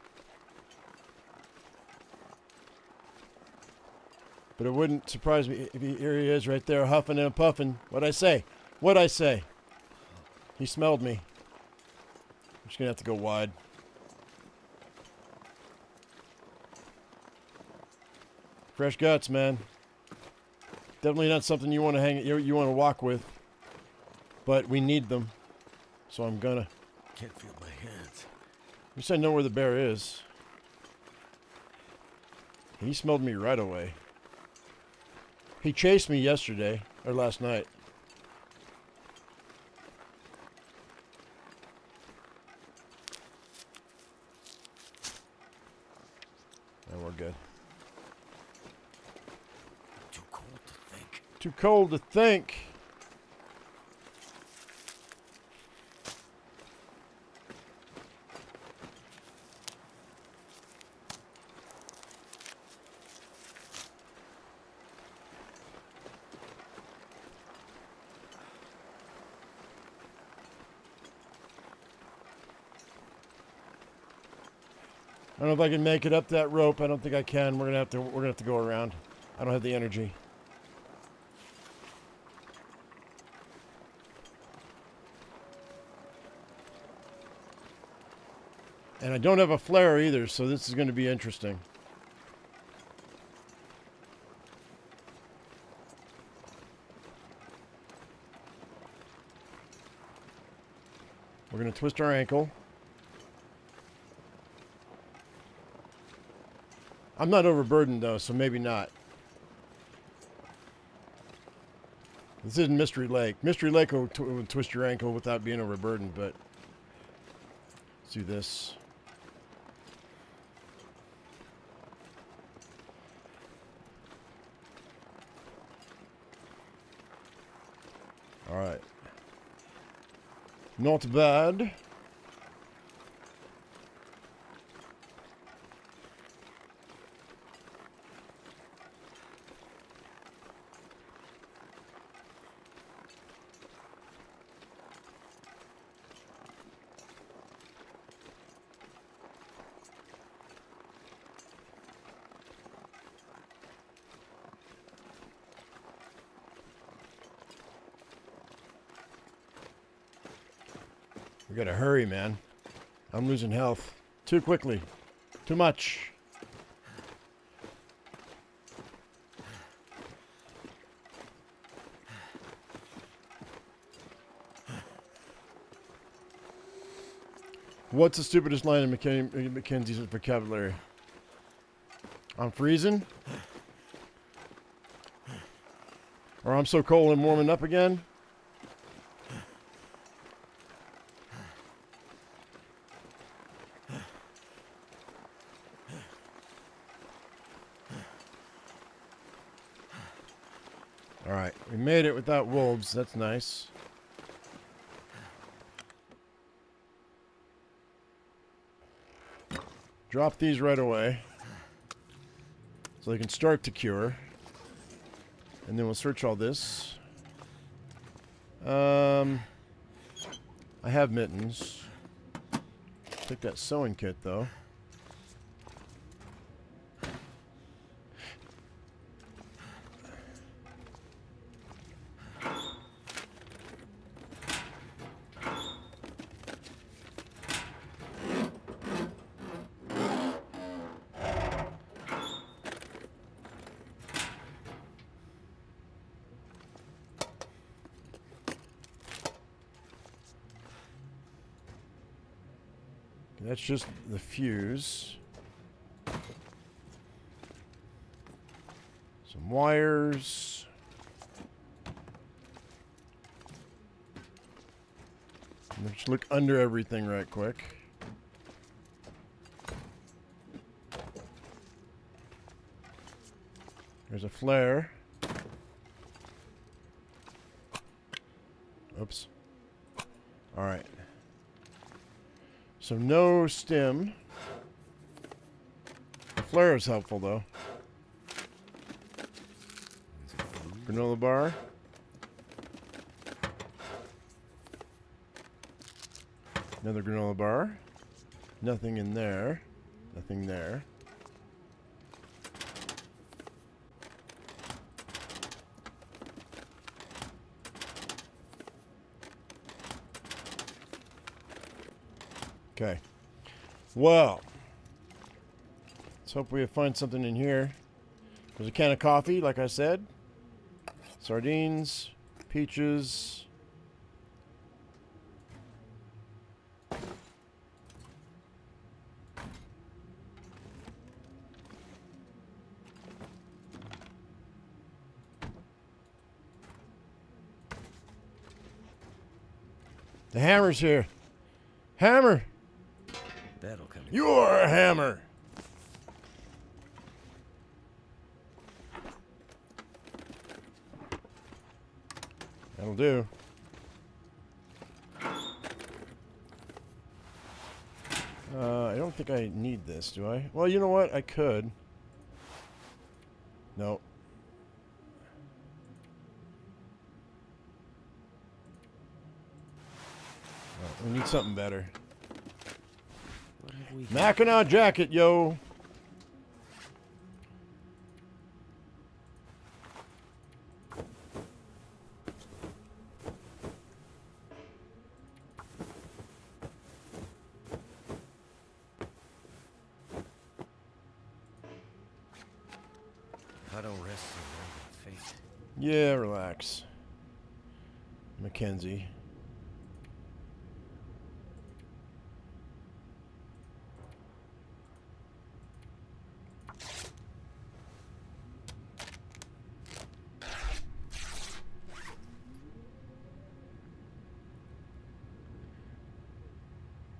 S1: But it wouldn't surprise me if here he is right there, huffing and puffing. What'd I say? What'd I say? He smelled me. I'm just gonna have to go wide. Fresh guts, man. Definitely not something you want to you want to walk with. But we need them, so I'm gonna.
S2: Can't feel my hands.
S1: At least I know where the bear is. He smelled me right away. He chased me yesterday, or last night. And we're good.
S2: Too cold to think.
S1: Too cold to think. I don't know if I can make it up that rope. I don't think I can. We're gonna have to go around. I don't have the energy. And I don't have a flare either, so this is going to be interesting. We're going to twist our ankle. I'm not overburdened, though, so maybe not. This isn't Mystery Lake. Mystery Lake will twist your ankle without being overburdened, but let's do this. All right. Not bad. We gotta hurry, man. I'm losing health. Too quickly. Too much. What's the stupidest line in Mackenzie's vocabulary? I'm freezing? Or I'm so cold and warming up again? We made it without wolves. That's nice. Drop these right away, so they can start to cure. And then we'll search all this. I have mittens. Take that sewing kit, though. That's just the fuse. Some wires. Let's look under everything right quick. There's a flare. Oops. All right. So no stem. The flare is helpful, though. Granola bar. Another granola bar. Nothing in there. Nothing there. Okay. Well, let's hope we find something in here. There's a can of coffee, like I said. Sardines, peaches. The hammer's here. Hammer!
S2: That'll come in.
S1: You're a hammer! That'll do. I don't think I need this, do I? Well, you know what? I could. No. Oh, we need something better.
S2: What have we got?
S1: Mackinac jacket, yo!
S2: I don't rest in random fate.
S1: Yeah, relax. Mackenzie.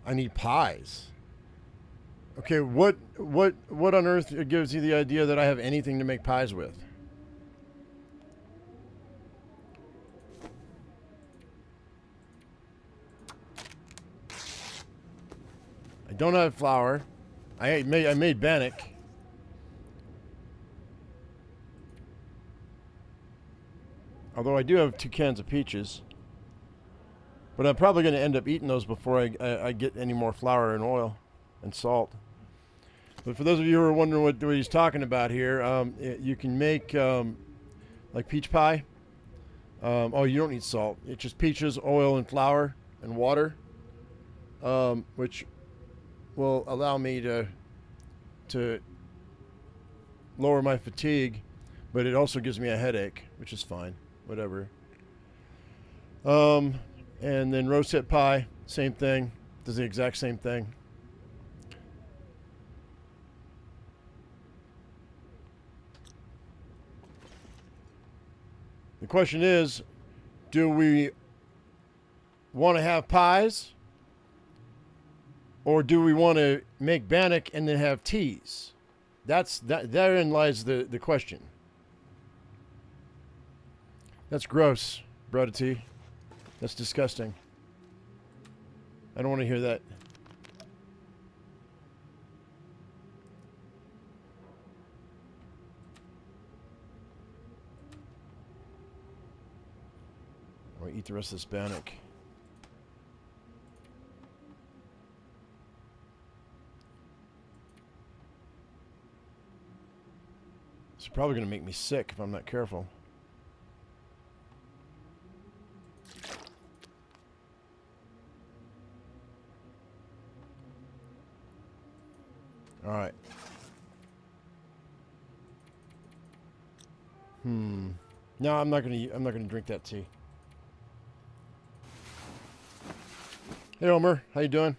S1: I need pies. Okay, what on earth gives you the idea that I have anything to make pies with? I don't have flour. I made bannock. Although I do have 2 cans of peaches. But I'm probably going to end up eating those before I get any more flour and oil and salt. But for those of you who are wondering what he's talking about here, you can make like peach pie. Oh, you don't need salt. It's just peaches, oil, and flour and water, which will allow me to lower my fatigue, but it also gives me a headache, which is fine. Whatever. And then rosette pie, same thing. Does the exact same thing. The question is, do we want to have pies? Or do we want to make bannock and then have teas? Therein lies the question. That's gross, Brother T. That's disgusting. I don't want to hear that. I'm going to eat the rest of this bannock. It's probably going to make me sick if I'm not careful. All right. No, I'm not gonna drink that tea. Hey, Homer, how you doing?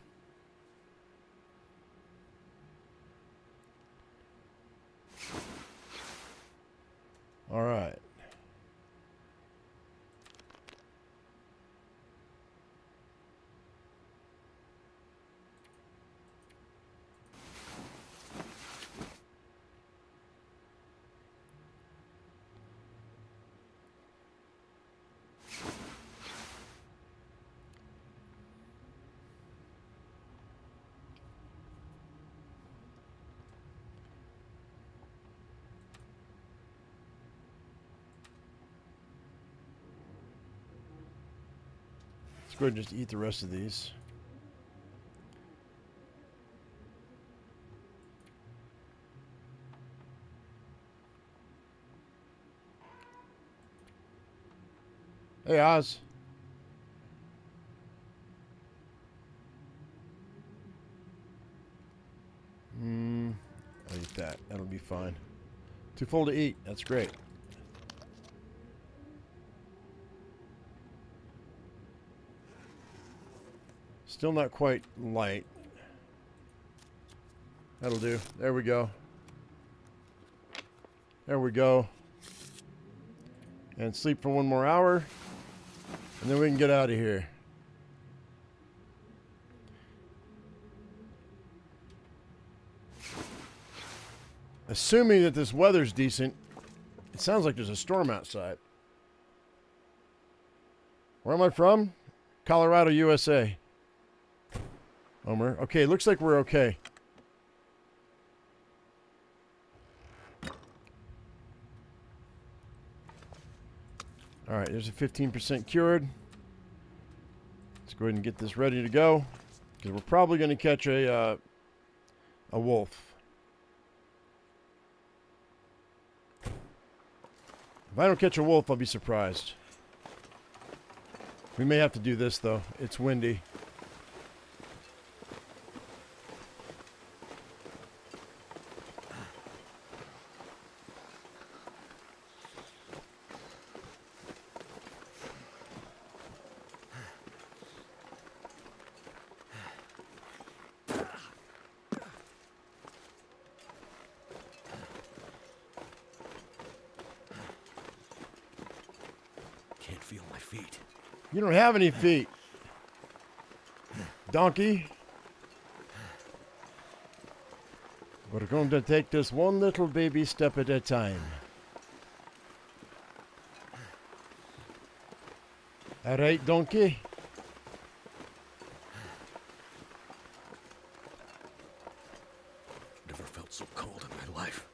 S1: All right. Let's go ahead and just eat the rest of these. Hey, Oz. I'll eat that. That'll be fine. Too full to eat. That's great. Still not quite light. That'll do. There we go. There we go. And sleep for 1 more hour. And then we can get out of here. Assuming that this weather's decent, it sounds like there's a storm outside. Where am I from? Colorado, USA. Homer. Okay, looks like we're okay. Alright, there's a 15% cured. Let's go ahead and get this ready to go. Because we're probably going to catch a wolf. If I don't catch a wolf, I'll be surprised. We may have to do this, though. It's windy.
S2: Can't feel my feet.
S1: You don't have any feet, donkey. We're going to take this one little baby step at a time. All right, donkey.
S2: Never felt so cold in my life.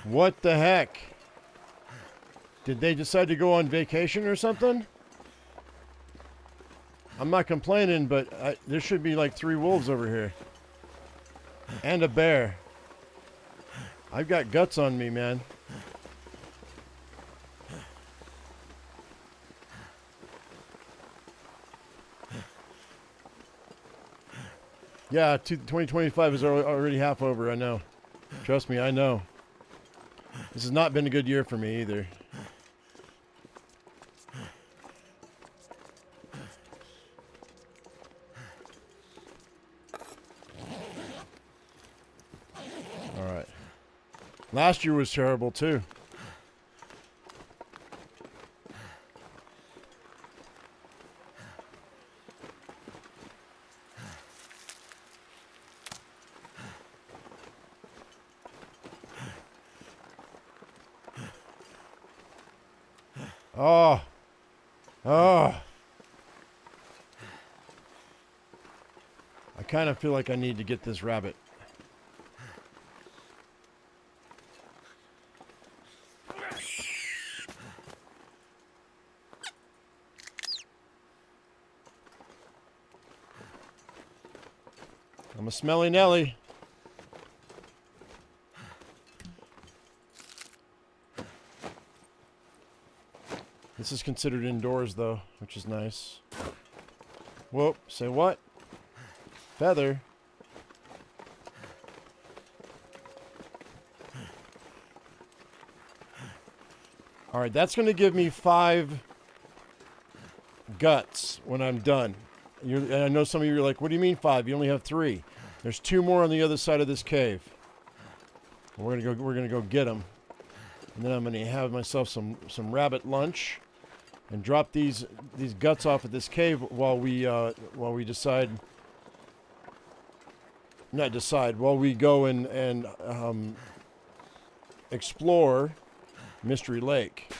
S1: What the heck? Did they decide to go on vacation or something? I'm not complaining, but there should be like 3 wolves over here. And a bear. I've got guts on me, man. Yeah, 2025 is already half over, I know. Trust me, I know. This has not been a good year for me either. Alright. Last year was terrible too. Oh. Oh. I kind of feel like I need to get this rabbit. I'm a smelly Nelly. This is considered indoors, though, which is nice. Whoop, say what? Feather. Alright, that's going to give me 5 guts when I'm done. And I know some of you are like, what do you mean 5? You only have 3. There's 2 more on the other side of this cave. We're gonna go get them. And then I'm gonna have myself some rabbit lunch and drop these guts off at this cave while we decide. Not decide, while we go and explore Mystery Lake.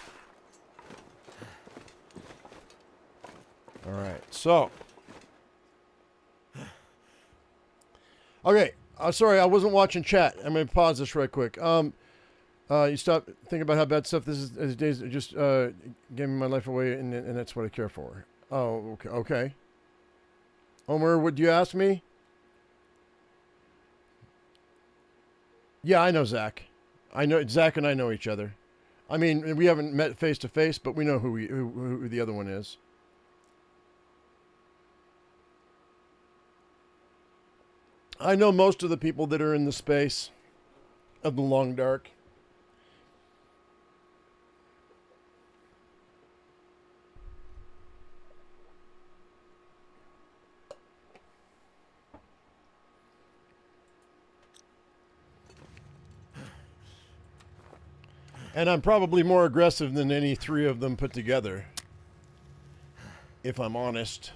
S1: All right, so. Okay, sorry, I wasn't watching chat. I'm going to pause this right quick. You stop thinking about how bad stuff this is. These days, just giving my life away, and that's what I care for. Oh, okay. Okay. Omer, would you ask me? Yeah, I know Zach. I know Zach and I know each other. I mean, we haven't met face to face, but we know who the other one is. I know most of the people that are in the space of the Long Dark. And I'm probably more aggressive than any 3 of them put together, if I'm honest.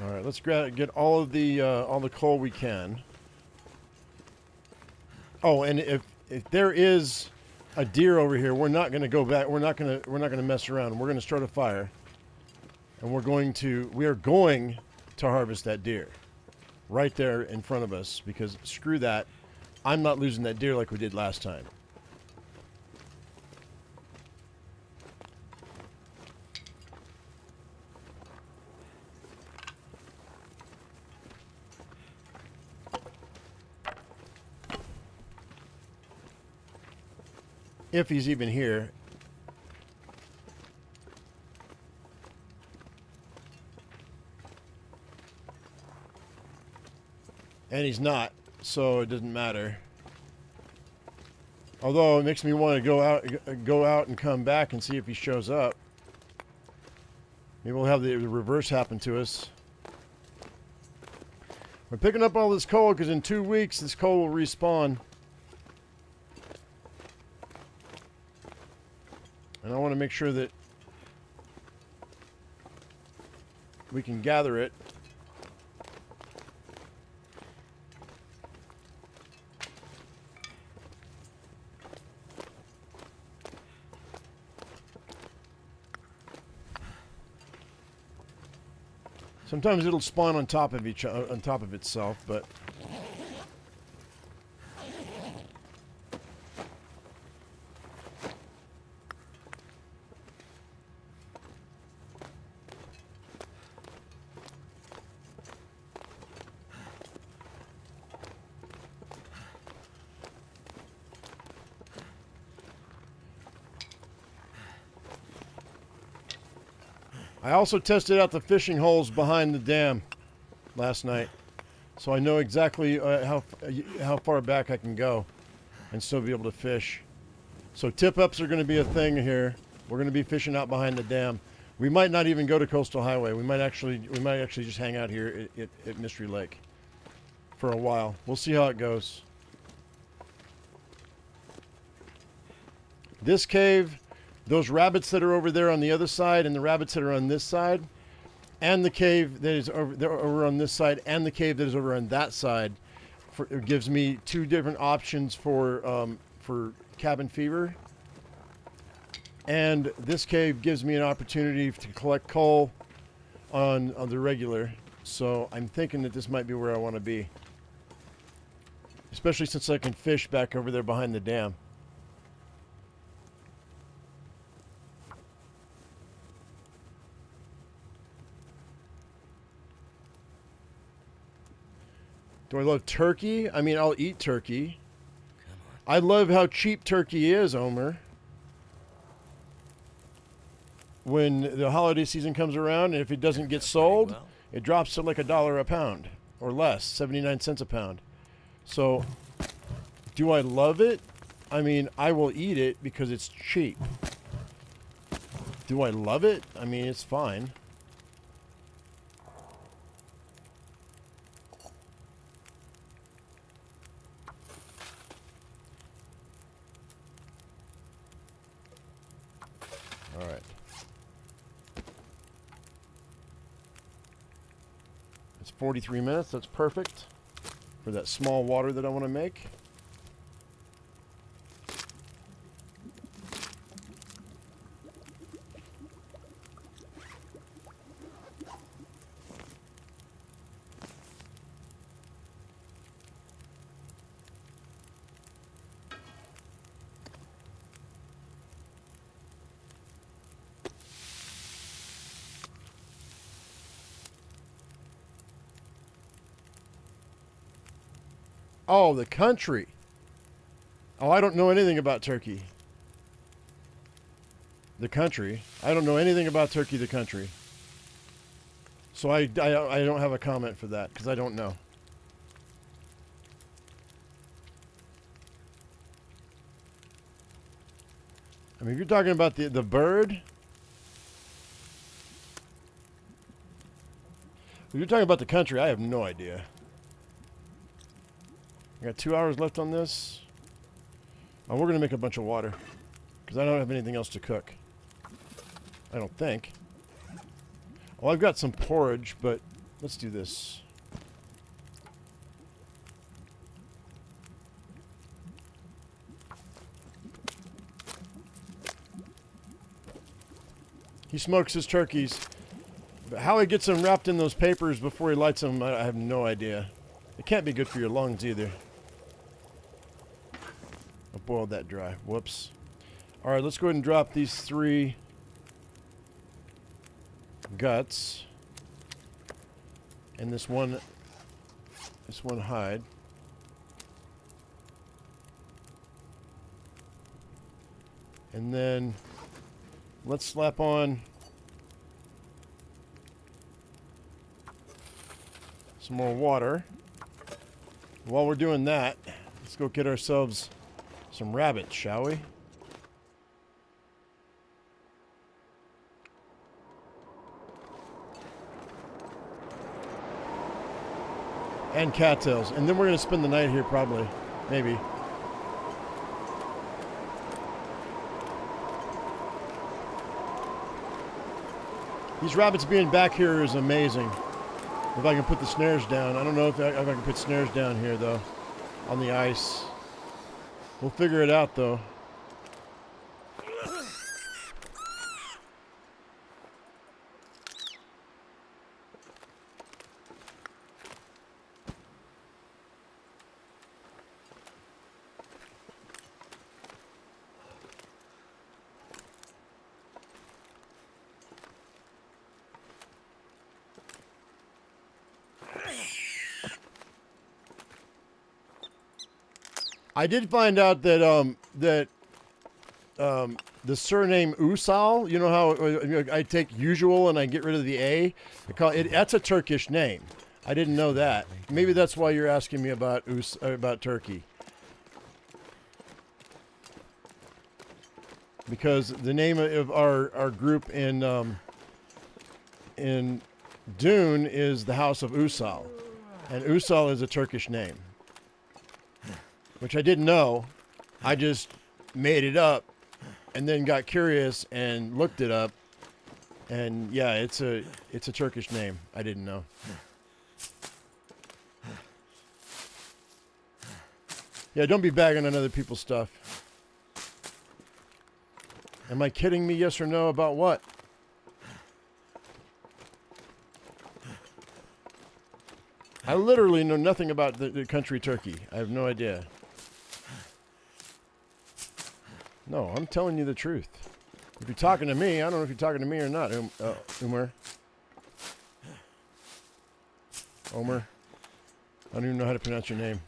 S1: All right, let's get all the coal we can. Oh, and if there is a deer over here, we're not going to go back. We're not going to mess around. We're going to start a fire, and we are going to harvest that deer right there in front of us, because screw that. I'm not losing that deer like we did last time. If he's even here. And he's not, so it doesn't matter. Although it makes me want to go out and come back and see if he shows up. Maybe we'll have the reverse happen to us. We're picking up all this coal because in 2 weeks this coal will respawn. And I want to make sure that we can gather it. Sometimes it'll spawn on top of itself, but I also tested out the fishing holes behind the dam last night. So I know exactly how far back I can go and still be able to fish. So tip-ups are going to be a thing here. We're going to be fishing out behind the dam. We might not even go to Coastal Highway. We might actually just hang out here at Mystery Lake for a while. We'll see how it goes. This cave, those rabbits that are over there on the other side, and the rabbits that are on this side, and the cave that is over on this side, and the cave that is over on that side, it gives me two different options for cabin fever. And this cave gives me an opportunity to collect coal on the regular. So I'm thinking that this might be where I want to be. Especially since I can fish back over there behind the dam. Do I love turkey? I mean, I'll eat turkey. I love how cheap turkey is, Omer. When the holiday season comes around, and if it doesn't get sold, it drops to like $1 a pound or less, 79 cents a pound. So, do I love it? I mean, I will eat it because it's cheap. Do I love it? I mean, it's fine. All right. It's 43 minutes. That's perfect for that small water that I want to make. Oh, the country. Oh, I don't know anything about Turkey. The country. I don't know anything about Turkey, the country. So I don't have a comment for that because I don't know. I mean, if you're talking about the bird, if you're talking about the country, I have no idea. I got 2 hours left on this. Oh, we're going to make a bunch of water because I don't have anything else to cook. I don't think. Oh, I've got some porridge, but let's do this. He smokes his turkeys. But how he gets them wrapped in those papers before he lights them, I have no idea. It can't be good for your lungs either. I boiled that dry. Whoops. All right, let's go ahead and drop these 3 guts and this one hide. And then let's slap on some more water. While we're doing that, let's go get ourselves some rabbits, shall we? And cattails. And then we're going to spend the night here probably. Maybe. These rabbits being back here is amazing. If I can put the snares down. I don't know if I can put snares down here, though. On the ice. We'll figure it out, though. I did find out that the surname Usal, you know how I take usual and I get rid of the A? That's a Turkish name. I didn't know that. Maybe that's why you're asking me about Turkey. Because the name of our group in Dune is the House of Usal. And Usal is a Turkish name. Which I didn't know. I just made it up and then got curious and looked it up. And yeah, it's a Turkish name. I didn't know. Yeah, don't be bagging on other people's stuff. Am I kidding me, yes or no, about what? I literally know nothing about the country Turkey. I have no idea. No, I'm telling you the truth. If you're talking to me, I don't know if you're talking to me or not, Umar. Omer. I don't even know how to pronounce your name.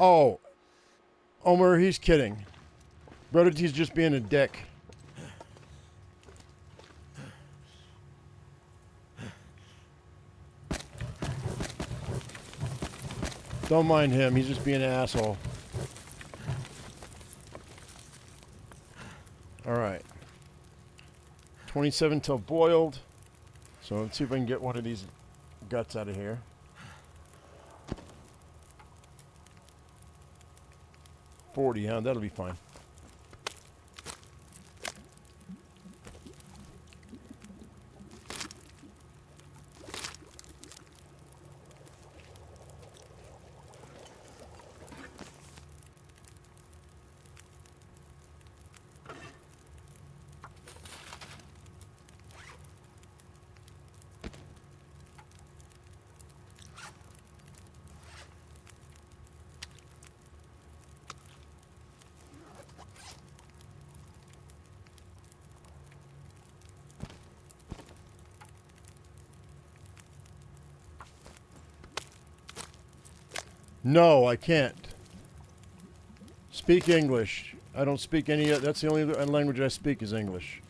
S1: Oh, Omer, he's kidding. Brother, he's just being a dick. Don't mind him. He's just being an asshole. All right. 27 till boiled. So let's see if I can get one of these guts out of here. $40, huh? That'll be fine. No, I can't. Speak English. I don't speak any. That's the only language I speak is English.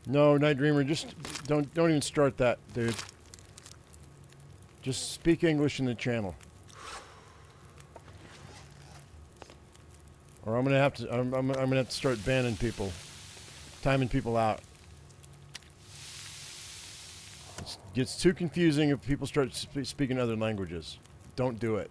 S1: No, Night Dreamer, just don't even start that, dude. Just speak English in the channel. Or I'm gonna have to I'm gonna have to start banning people. Timing people out. It gets too confusing if people start speaking other languages. Don't do it.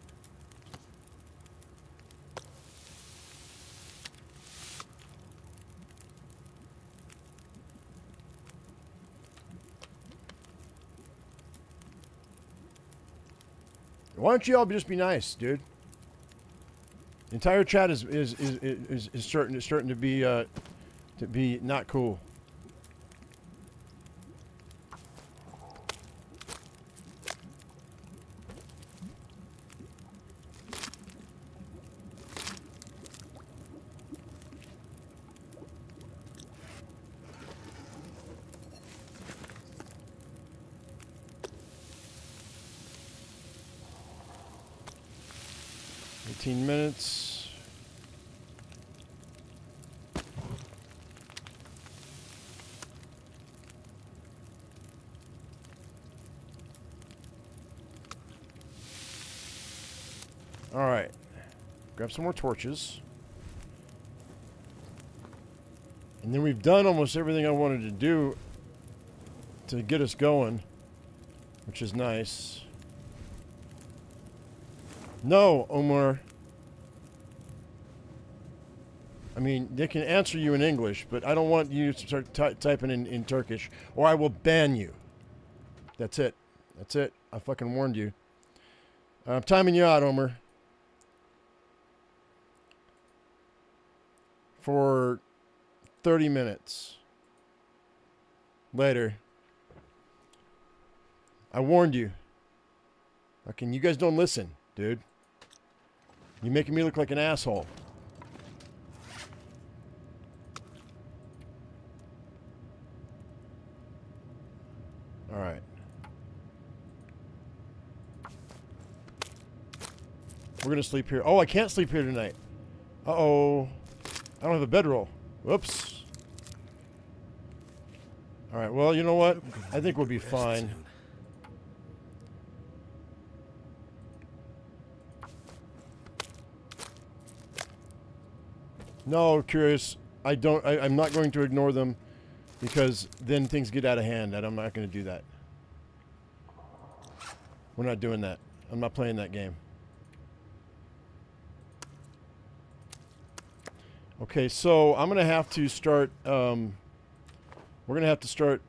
S1: Why don't you all just be nice, dude? The entire chat is starting to be not cool. Minutes. All right. Grab some more torches. And then we've done almost everything I wanted to do to get us going, which is nice. No, Omar. I mean, they can answer you in English, but I don't want you to start typing in Turkish, or I will ban you. That's it. That's it. I fucking warned you. I'm timing you out, Omar. For 30 minutes. Later. I warned you. Fucking, you guys don't listen, dude. You're making me look like an asshole. All right. We're going to sleep here. Oh, I can't sleep here tonight. Uh-oh. I don't have a bedroll. Whoops. All right, well, you know what? I think we'll be fine. No, Curious. I'm not going to ignore them because then things get out of hand, and I'm not going to do that. We're not doing that. I'm not playing that game. Okay, so I'm going to have to start, we're going to have to start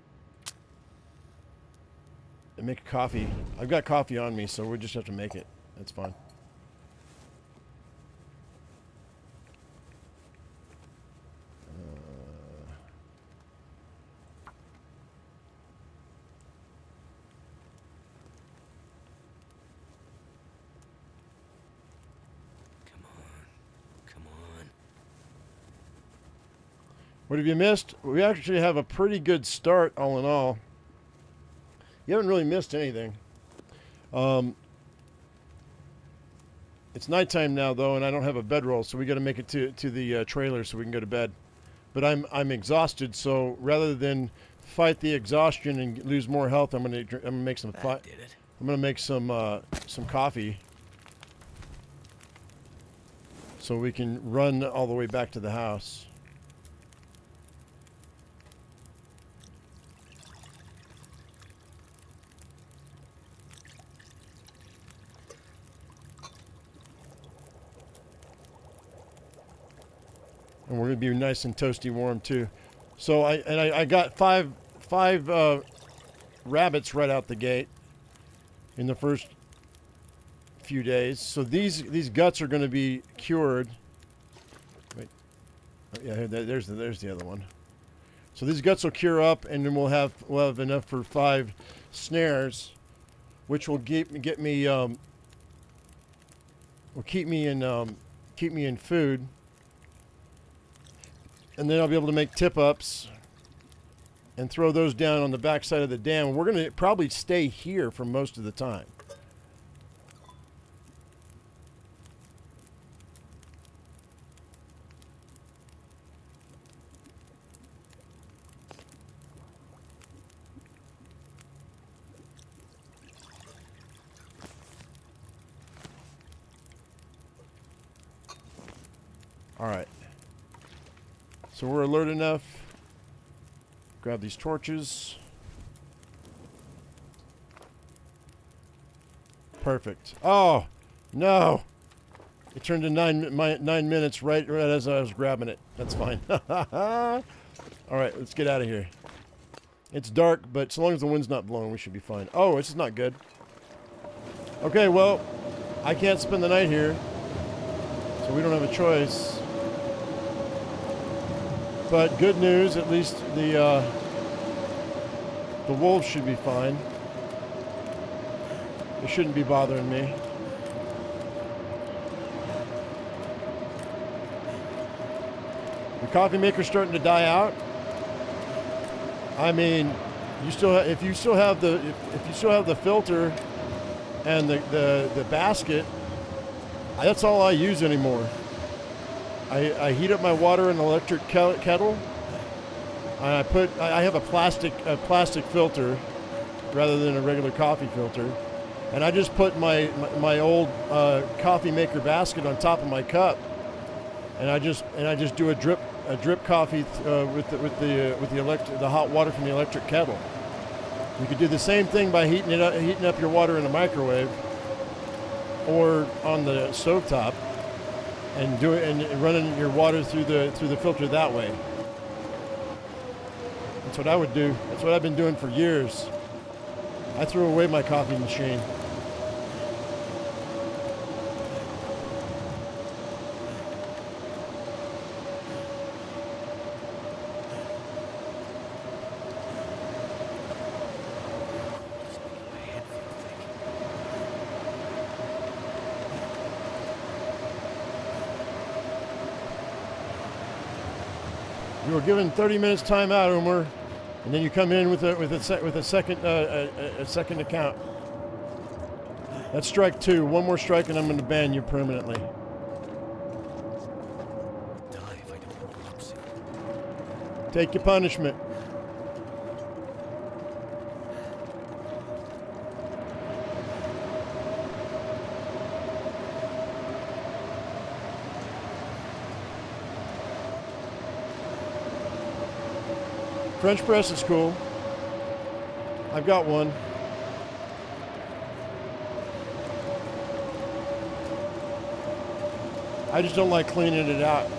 S1: and make coffee. I've got coffee on me, so we just have to make it. That's fine. What have you missed? We actually have a pretty good start, all in all. You haven't really missed anything. It's nighttime now, though, and I don't have a bedroll, so we got to make it to the trailer so we can go to bed. But I'm exhausted, so rather than fight the exhaustion and lose more health, I'm gonna make some. I'm gonna make some coffee, so we can run all the way back to the house. And we're gonna be nice and toasty warm too. So I got five rabbits right out the gate in the first few days. So these guts are going to be cured. Wait, oh, yeah, there's the other one. So these guts will cure up, and then we'll have enough for 5 snares, which will get me will keep me in food. And then I'll be able to make tip-ups and throw those down on the back side of the dam. We're going to probably stay here for most of the time. All right. So we're alert enough. Grab these torches. Perfect. Oh, no. It turned to 9 minutes right as I was grabbing it. That's fine. All right, let's get out of here. It's dark, but so long as the wind's not blowing, we should be fine. Oh, this is not good. Okay, well, I can't spend the night here, so we don't have a choice. But good news, at least the wolves should be fine. They shouldn't be bothering me. The coffee maker's starting to die out. I mean, if you still have the filter and the basket, that's all I use anymore. I heat up my water in an electric kettle, and I have a plastic filter rather than a regular coffee filter, and I just put my old coffee maker basket on top of my cup, and I just do a drip drip coffee with the hot water from the electric kettle. You could do the same thing by heating up your water in a microwave or on the stovetop, and do it and running your water through the filter that way. That's what I would do. That's what I've been doing for years. I threw away my coffee machine. You were given 30 minutes time out, Umar, and then you come in with a second account. That's strike 2. One more strike, and I'm going to ban you permanently.
S2: Die if I don't interrupt soon.
S1: Take your punishment. French press is cool. I've got one. I just don't like cleaning it out.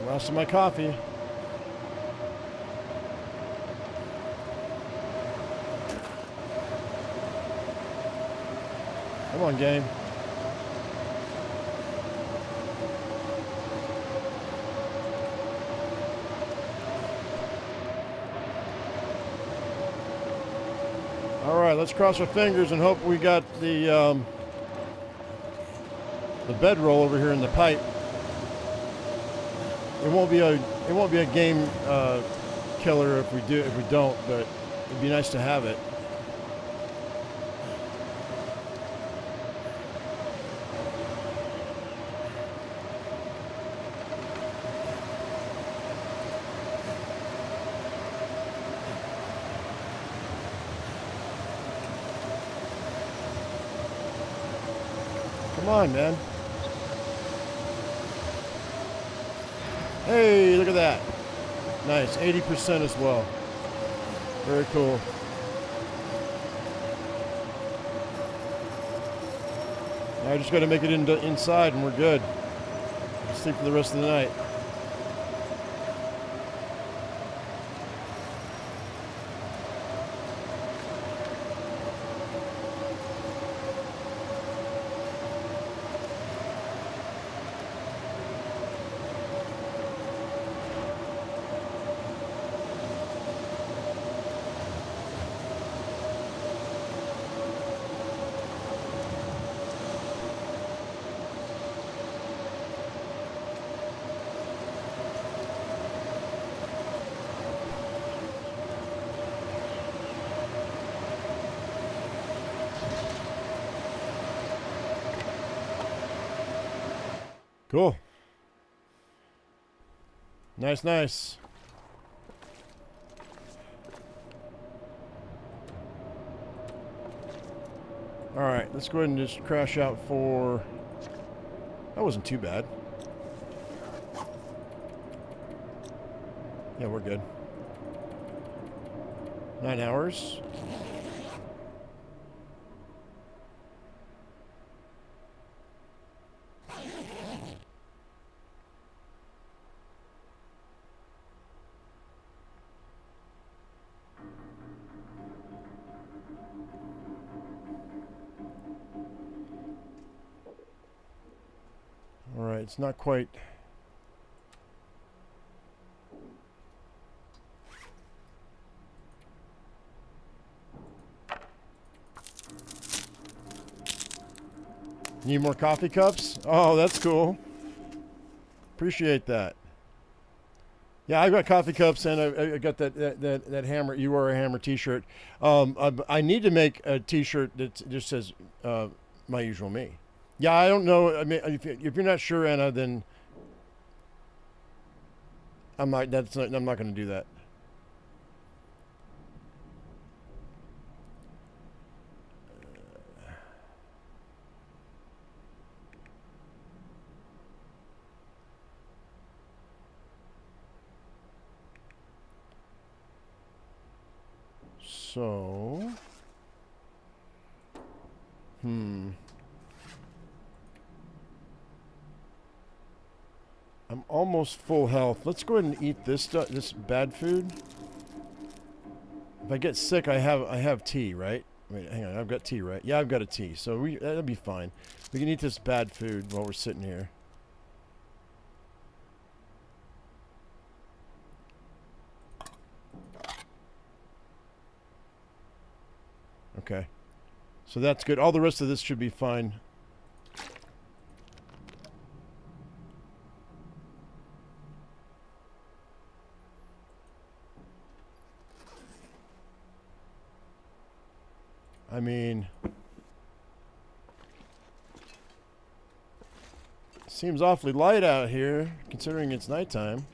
S1: Last of my coffee. Come on, game. All right, let's cross our fingers and hope we got the bedroll over here in the pipe. It won't be a game killer if we don't, but it'd be nice to have it. Come on, man. Hey, look at that. Nice, 80% as well. Very cool. Now I just got to make it inside and we're good. Sleep for the rest of the night. Cool. Nice, nice. All right, let's go ahead and just crash out for... That wasn't too bad. Yeah, we're good. 9 hours. All right, it's not quite... You need more coffee cups? Oh, that's cool. Appreciate that. Yeah, I've got coffee cups, and I got that hammer. You are a hammer T-shirt. I need to make a T-shirt that just says "My Usual Me." Yeah, I don't know. I mean, if you're not sure, Anna, then I'm not going to do that. So, I'm almost full health. Let's go ahead and eat this stuff, this bad food. If I get sick, I have tea, right? Wait, hang on. I've got tea, right? Yeah, I've got a tea. So that'll be fine. We can eat this bad food while we're sitting here. Okay. So that's good. All the rest of this should be fine. I mean, seems awfully light out here, considering it's nighttime.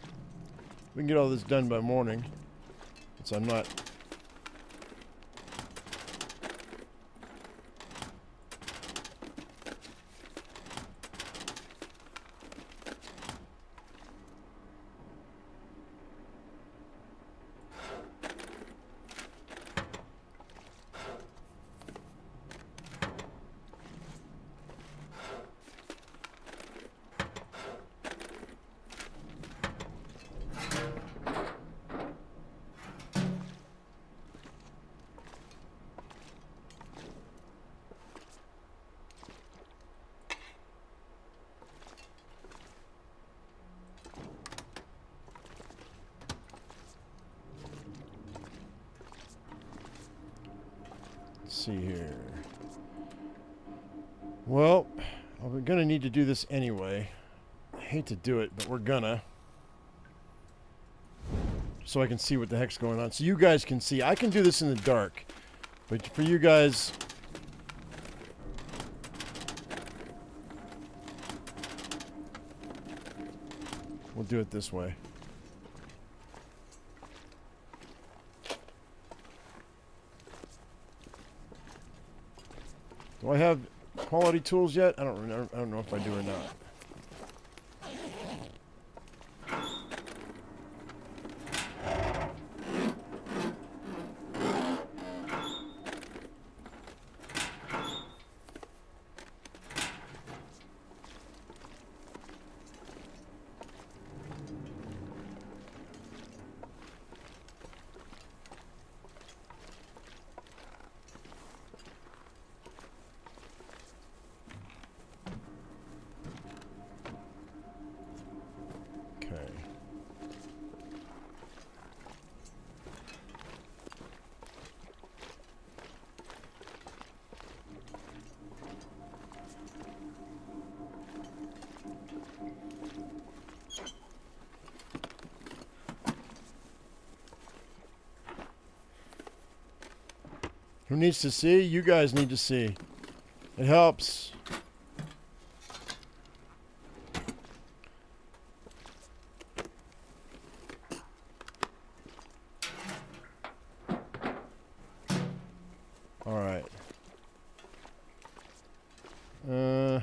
S1: We can get all this done by morning. So I'm not... see here. Well, we're gonna need to do this anyway. I hate to do it, but we're gonna. So I can see what the heck's going on. So you guys can see. I can do this in the dark. But for you guys... we'll do it this way. Do I have quality tools yet? I don't know if I do or not. Who needs to see? You guys need to see. It helps. All right. I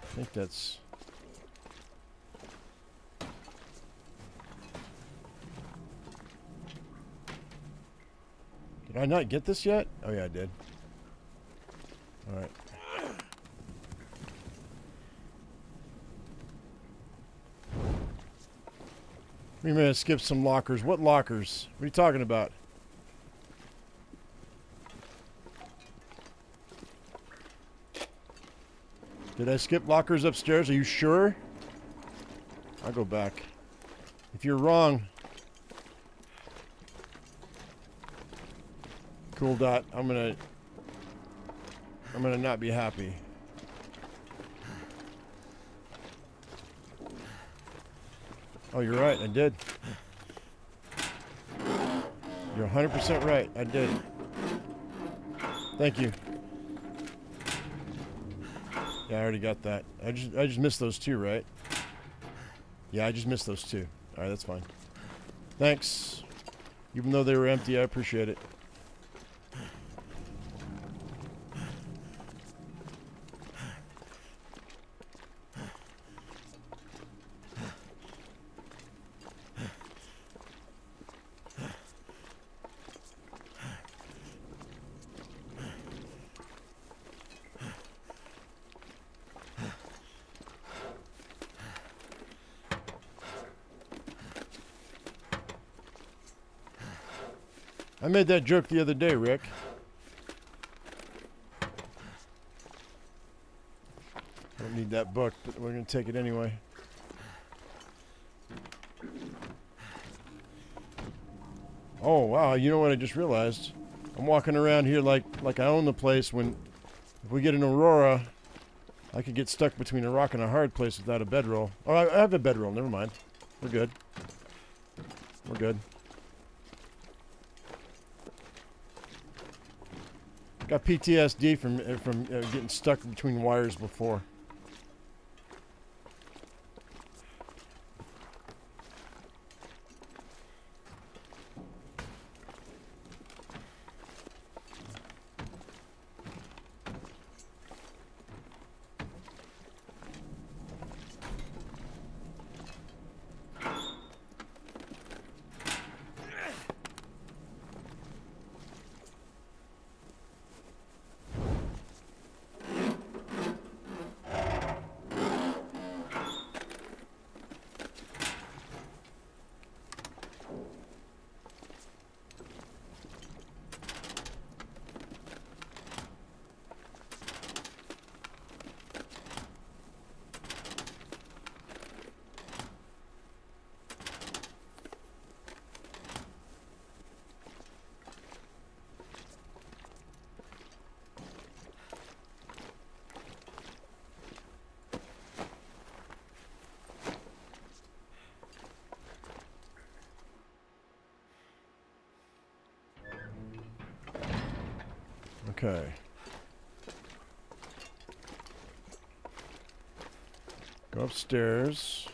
S1: think that's... Did I not get this yet? Oh yeah, I did. Alright. We may have skipped some lockers. What lockers? What are you talking about? Did I skip lockers upstairs? Are you sure? I'll go back. If you're wrong... Cool dot. I'm gonna not be happy. Oh, you're right. I did. You're 100% right. I did. Thank you. Yeah, I already got that. I just missed those two, right? Yeah, I just missed those two. All right, that's fine. Thanks. Even though they were empty, I appreciate it. I made that joke the other day, Rick. I don't need that book, but we're going to take it anyway. Oh, wow. You know what I just realized? I'm walking around here like I own the place when if we get an Aurora, I could get stuck between a rock and a hard place without a bedroll. Oh, I have a bedroll. Never mind. We're good. We're good. Got PTSD from getting stuck between wires before. Okay. Go upstairs.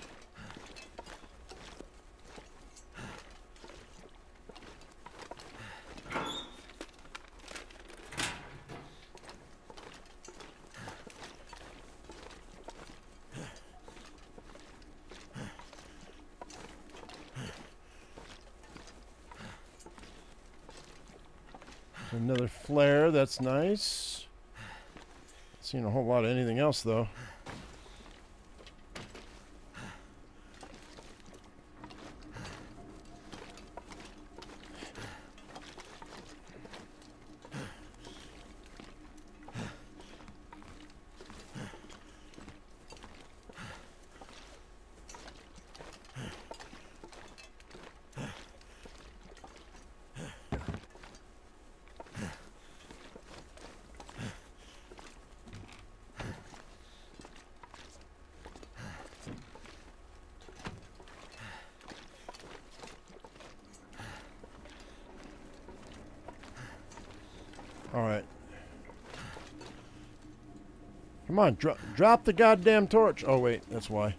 S1: Another flare, that's nice. Not seeing a whole lot of anything else though. All right. Come on, drop the goddamn torch. Oh, wait, that's why.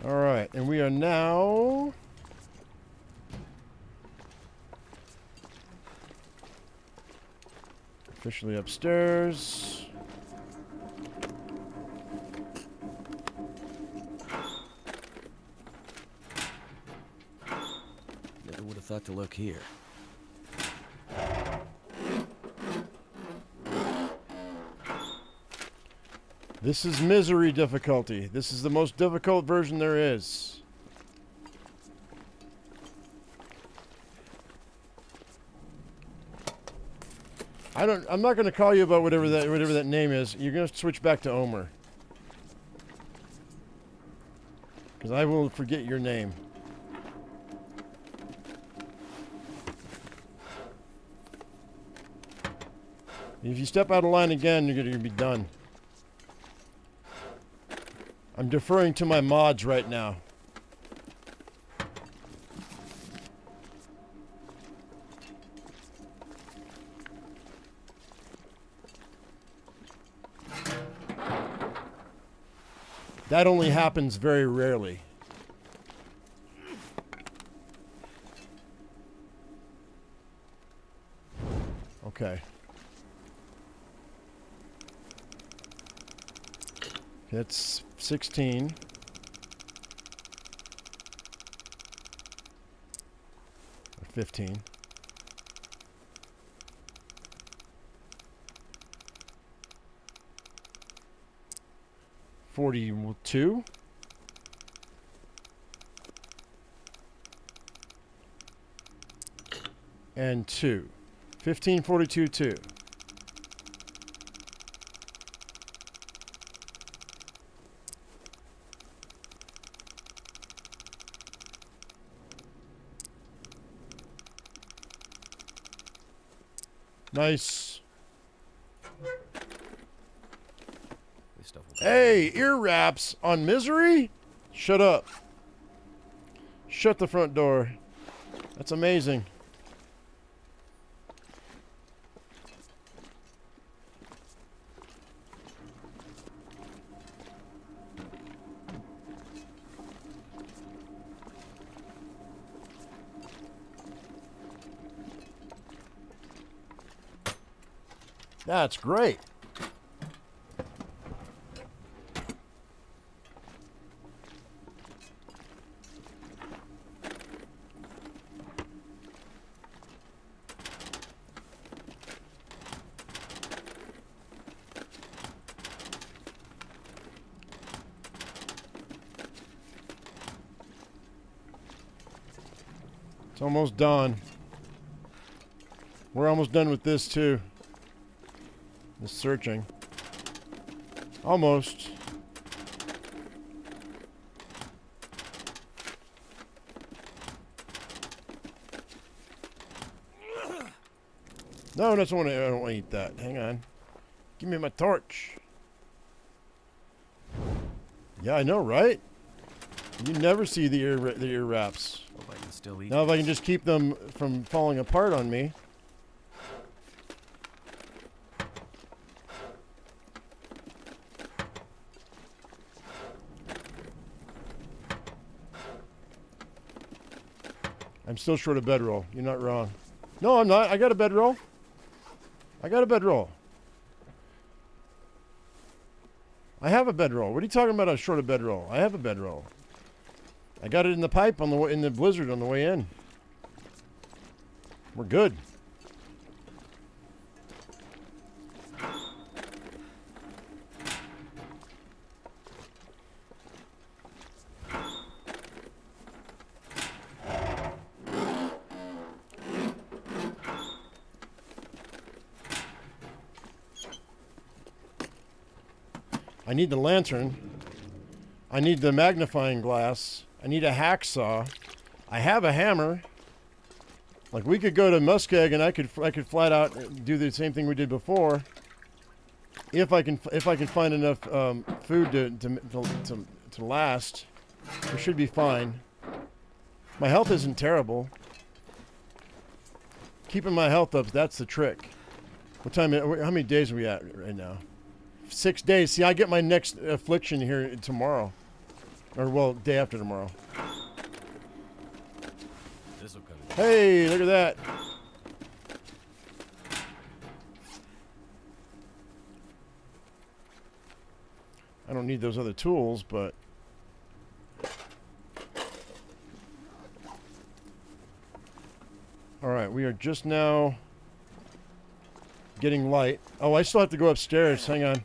S1: All right, and we are now... Officially upstairs.
S2: Never would have thought to look here.
S1: This is misery difficulty. This is the most difficult version there is. I'm not going to call you about whatever that name is. You're going to switch back to Omer. Because I will forget your name. If you step out of line again, you're going to be done. I'm deferring to my mods right now. That only happens very rarely. Okay. That's 16. Or 15. 42. And 2. 15, 42, 2. Nice.
S2: This stuff will
S1: Hey, ear wraps on misery? Shut up. Shut the front door. That's amazing. That's great. It's almost done. We're almost done with this too. This searching. Almost. No, that's one. I don't want to eat that. Hang on. Give me my torch. Yeah, I know, right? You never see the ear wraps.
S2: hope I can still eat.
S1: Now, if I can just keep them from falling apart on me. I'm still short a bedroll. You're not wrong. No, I'm not. I got a bedroll. I got a bedroll. I have a bedroll. What are you talking about? I'm short a bedroll. I have a bedroll. I got it in the pipe on the in the blizzard on the way in. We're good. I need the lantern. I need the magnifying glass. I need a hacksaw. I have a hammer. Like, we could go to Muskeg and I could flat out do the same thing we did before. If I can find enough food to last, we should be fine. My health isn't terrible. Keeping my health up, that's the trick. What time? How many days are we at right now? 6 days. See, I get my next affliction here tomorrow. Or, well, day after tomorrow.
S2: This'll cut it.
S1: Hey, look at that. I don't need those other tools, but... Alright, we are just now getting light. Oh, I still have to go upstairs. Hang on.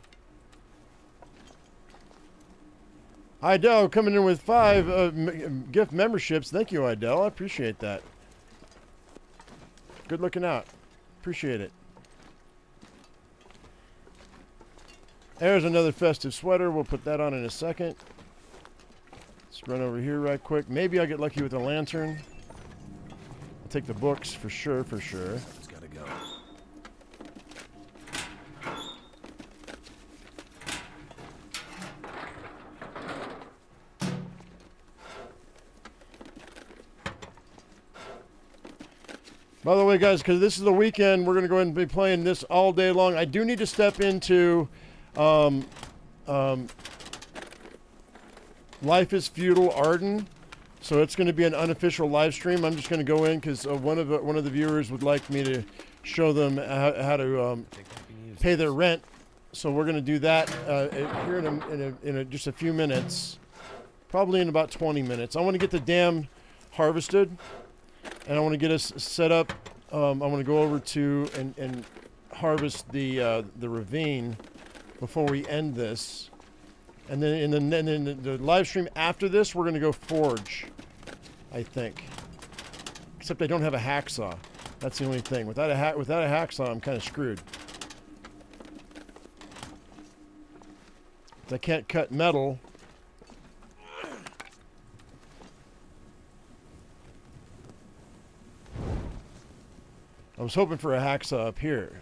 S1: Idell coming in with 5 gift memberships. Thank you, Idell. I appreciate that. Good looking out. Appreciate it. There's another festive sweater. We'll put that on in a second. Let's run over here right quick. Maybe I'll get lucky with a lantern. I'll take the books for sure, for sure.
S2: It's gotta go.
S1: By the way, guys, because this is the weekend, we're going to go ahead and be playing this all day long. I do need to step into Life is Feudal Arden, so it's going to be an unofficial live stream. I'm just going to go in because one of the viewers would like me to show them how to pay their rent. So we're going to do that here in just a few minutes, probably in about 20 minutes. I want to get the dam harvested. And I want to get us set up. I want to go over to and harvest the ravine before we end this. And then in the live stream after this, we're going to go forge, I think. Except I don't have a hacksaw. That's the only thing. Without a hacksaw, I'm kind of screwed. I can't cut metal. I was hoping for a hacksaw up here.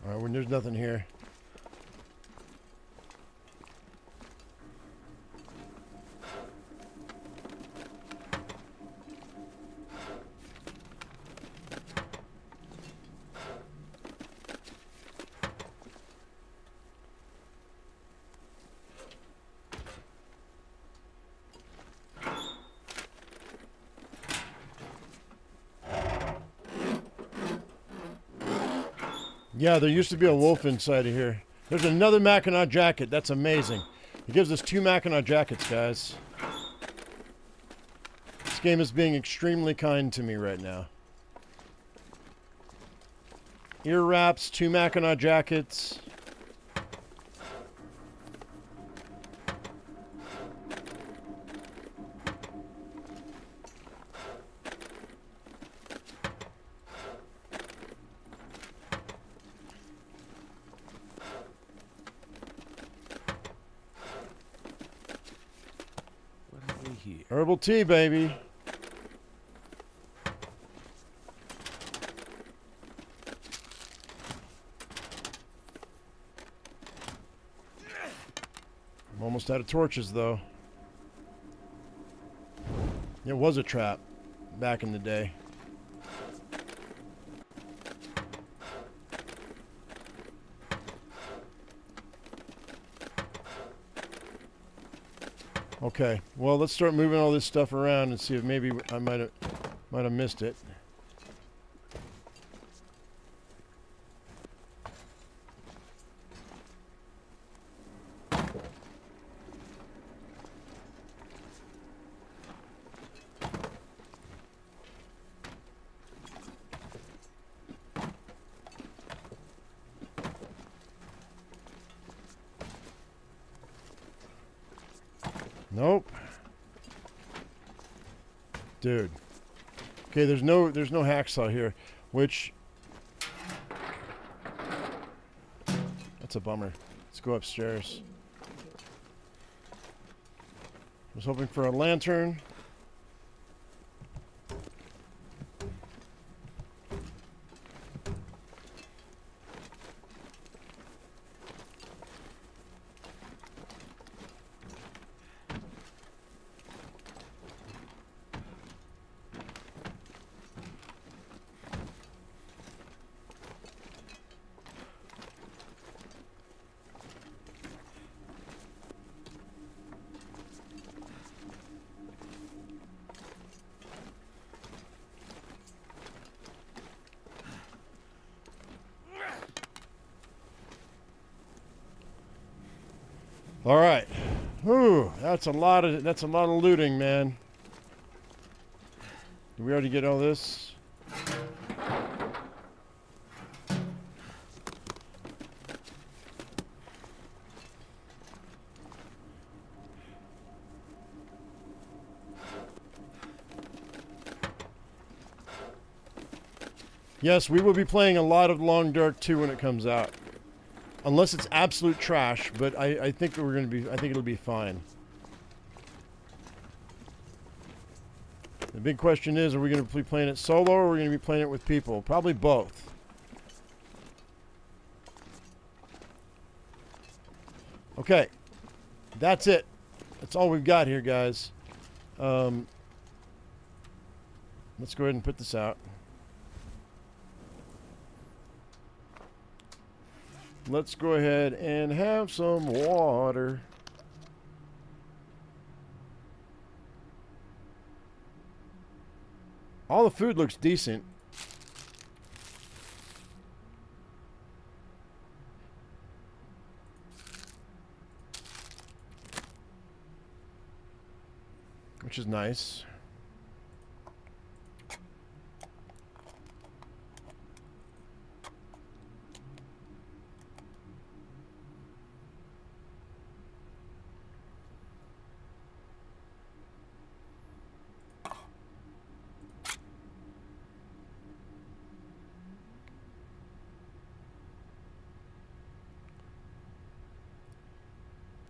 S1: Alright, when there's nothing here. Yeah, there used to be a wolf inside of here. There's another Mackinac jacket. That's amazing. It gives us 2 Mackinac jackets, guys. This game is being extremely kind to me right now. Ear wraps, 2 Mackinac jackets. Herbal tea, baby. I'm almost out of torches, though. It was a trap back in the day. Okay, well, let's start moving all this stuff around and see if maybe I might have missed it. Nope. Dude. Okay, there's no hacksaw here, which that's a bummer. Let's go upstairs. I was hoping for a lantern. All right. Whew, that's a lot of looting, man. Did we already get all this? Yes, we will be playing a lot of Long Dark 2 when it comes out. Unless it's absolute trash, but I think we're gonna be I think it'll be fine. The big question is, are we gonna be playing it solo or are we gonna be playing it with people? Probably both. Okay. That's it. That's all we've got here, guys. Let's go ahead and put this out. Let's go ahead and have some water. All the food looks decent. Which is nice.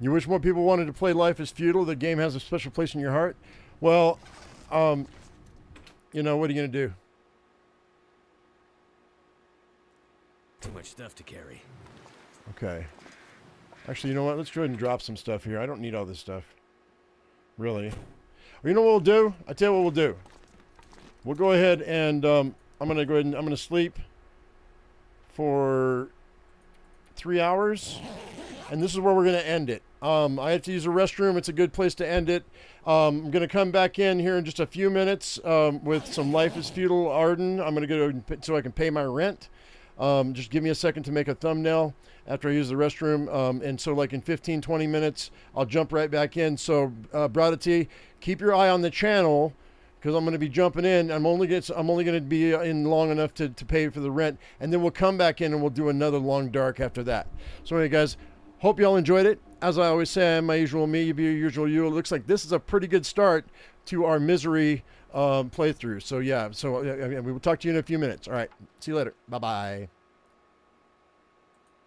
S1: You wish more people wanted to play Life is Futile? The game has a special place in your heart? Well, you know, what are you going to do?
S2: Too much stuff to carry.
S1: Okay. Actually, you know what? Let's go ahead and drop some stuff here. I don't need all this stuff. Really. Well, you know what we'll do? I tell you what we'll do. We'll go ahead and I'm going to go ahead and I'm going to sleep for 3 hours. And this is where we're going to end it. I have to use a restroom. It's a good place to end it. I'm going to come back in here in just a few minutes with some Life is Futile Arden. I'm going to go so I can pay my rent. Just give me a second to make a thumbnail after I use the restroom. And so like in 15, 20 minutes, I'll jump right back in. So, Brada T, keep your eye on the channel because I'm going to be jumping in. I'm only going to be in long enough to pay for the rent. And then we'll come back in and we'll do another Long Dark after that. So anyway, guys, hope you all enjoyed it. As I always say, I'm my usual me, you be your usual you. It looks like this is a pretty good start to our Misery playthrough. So yeah, so we will talk to you in a few minutes. All right, see you later. Bye-bye.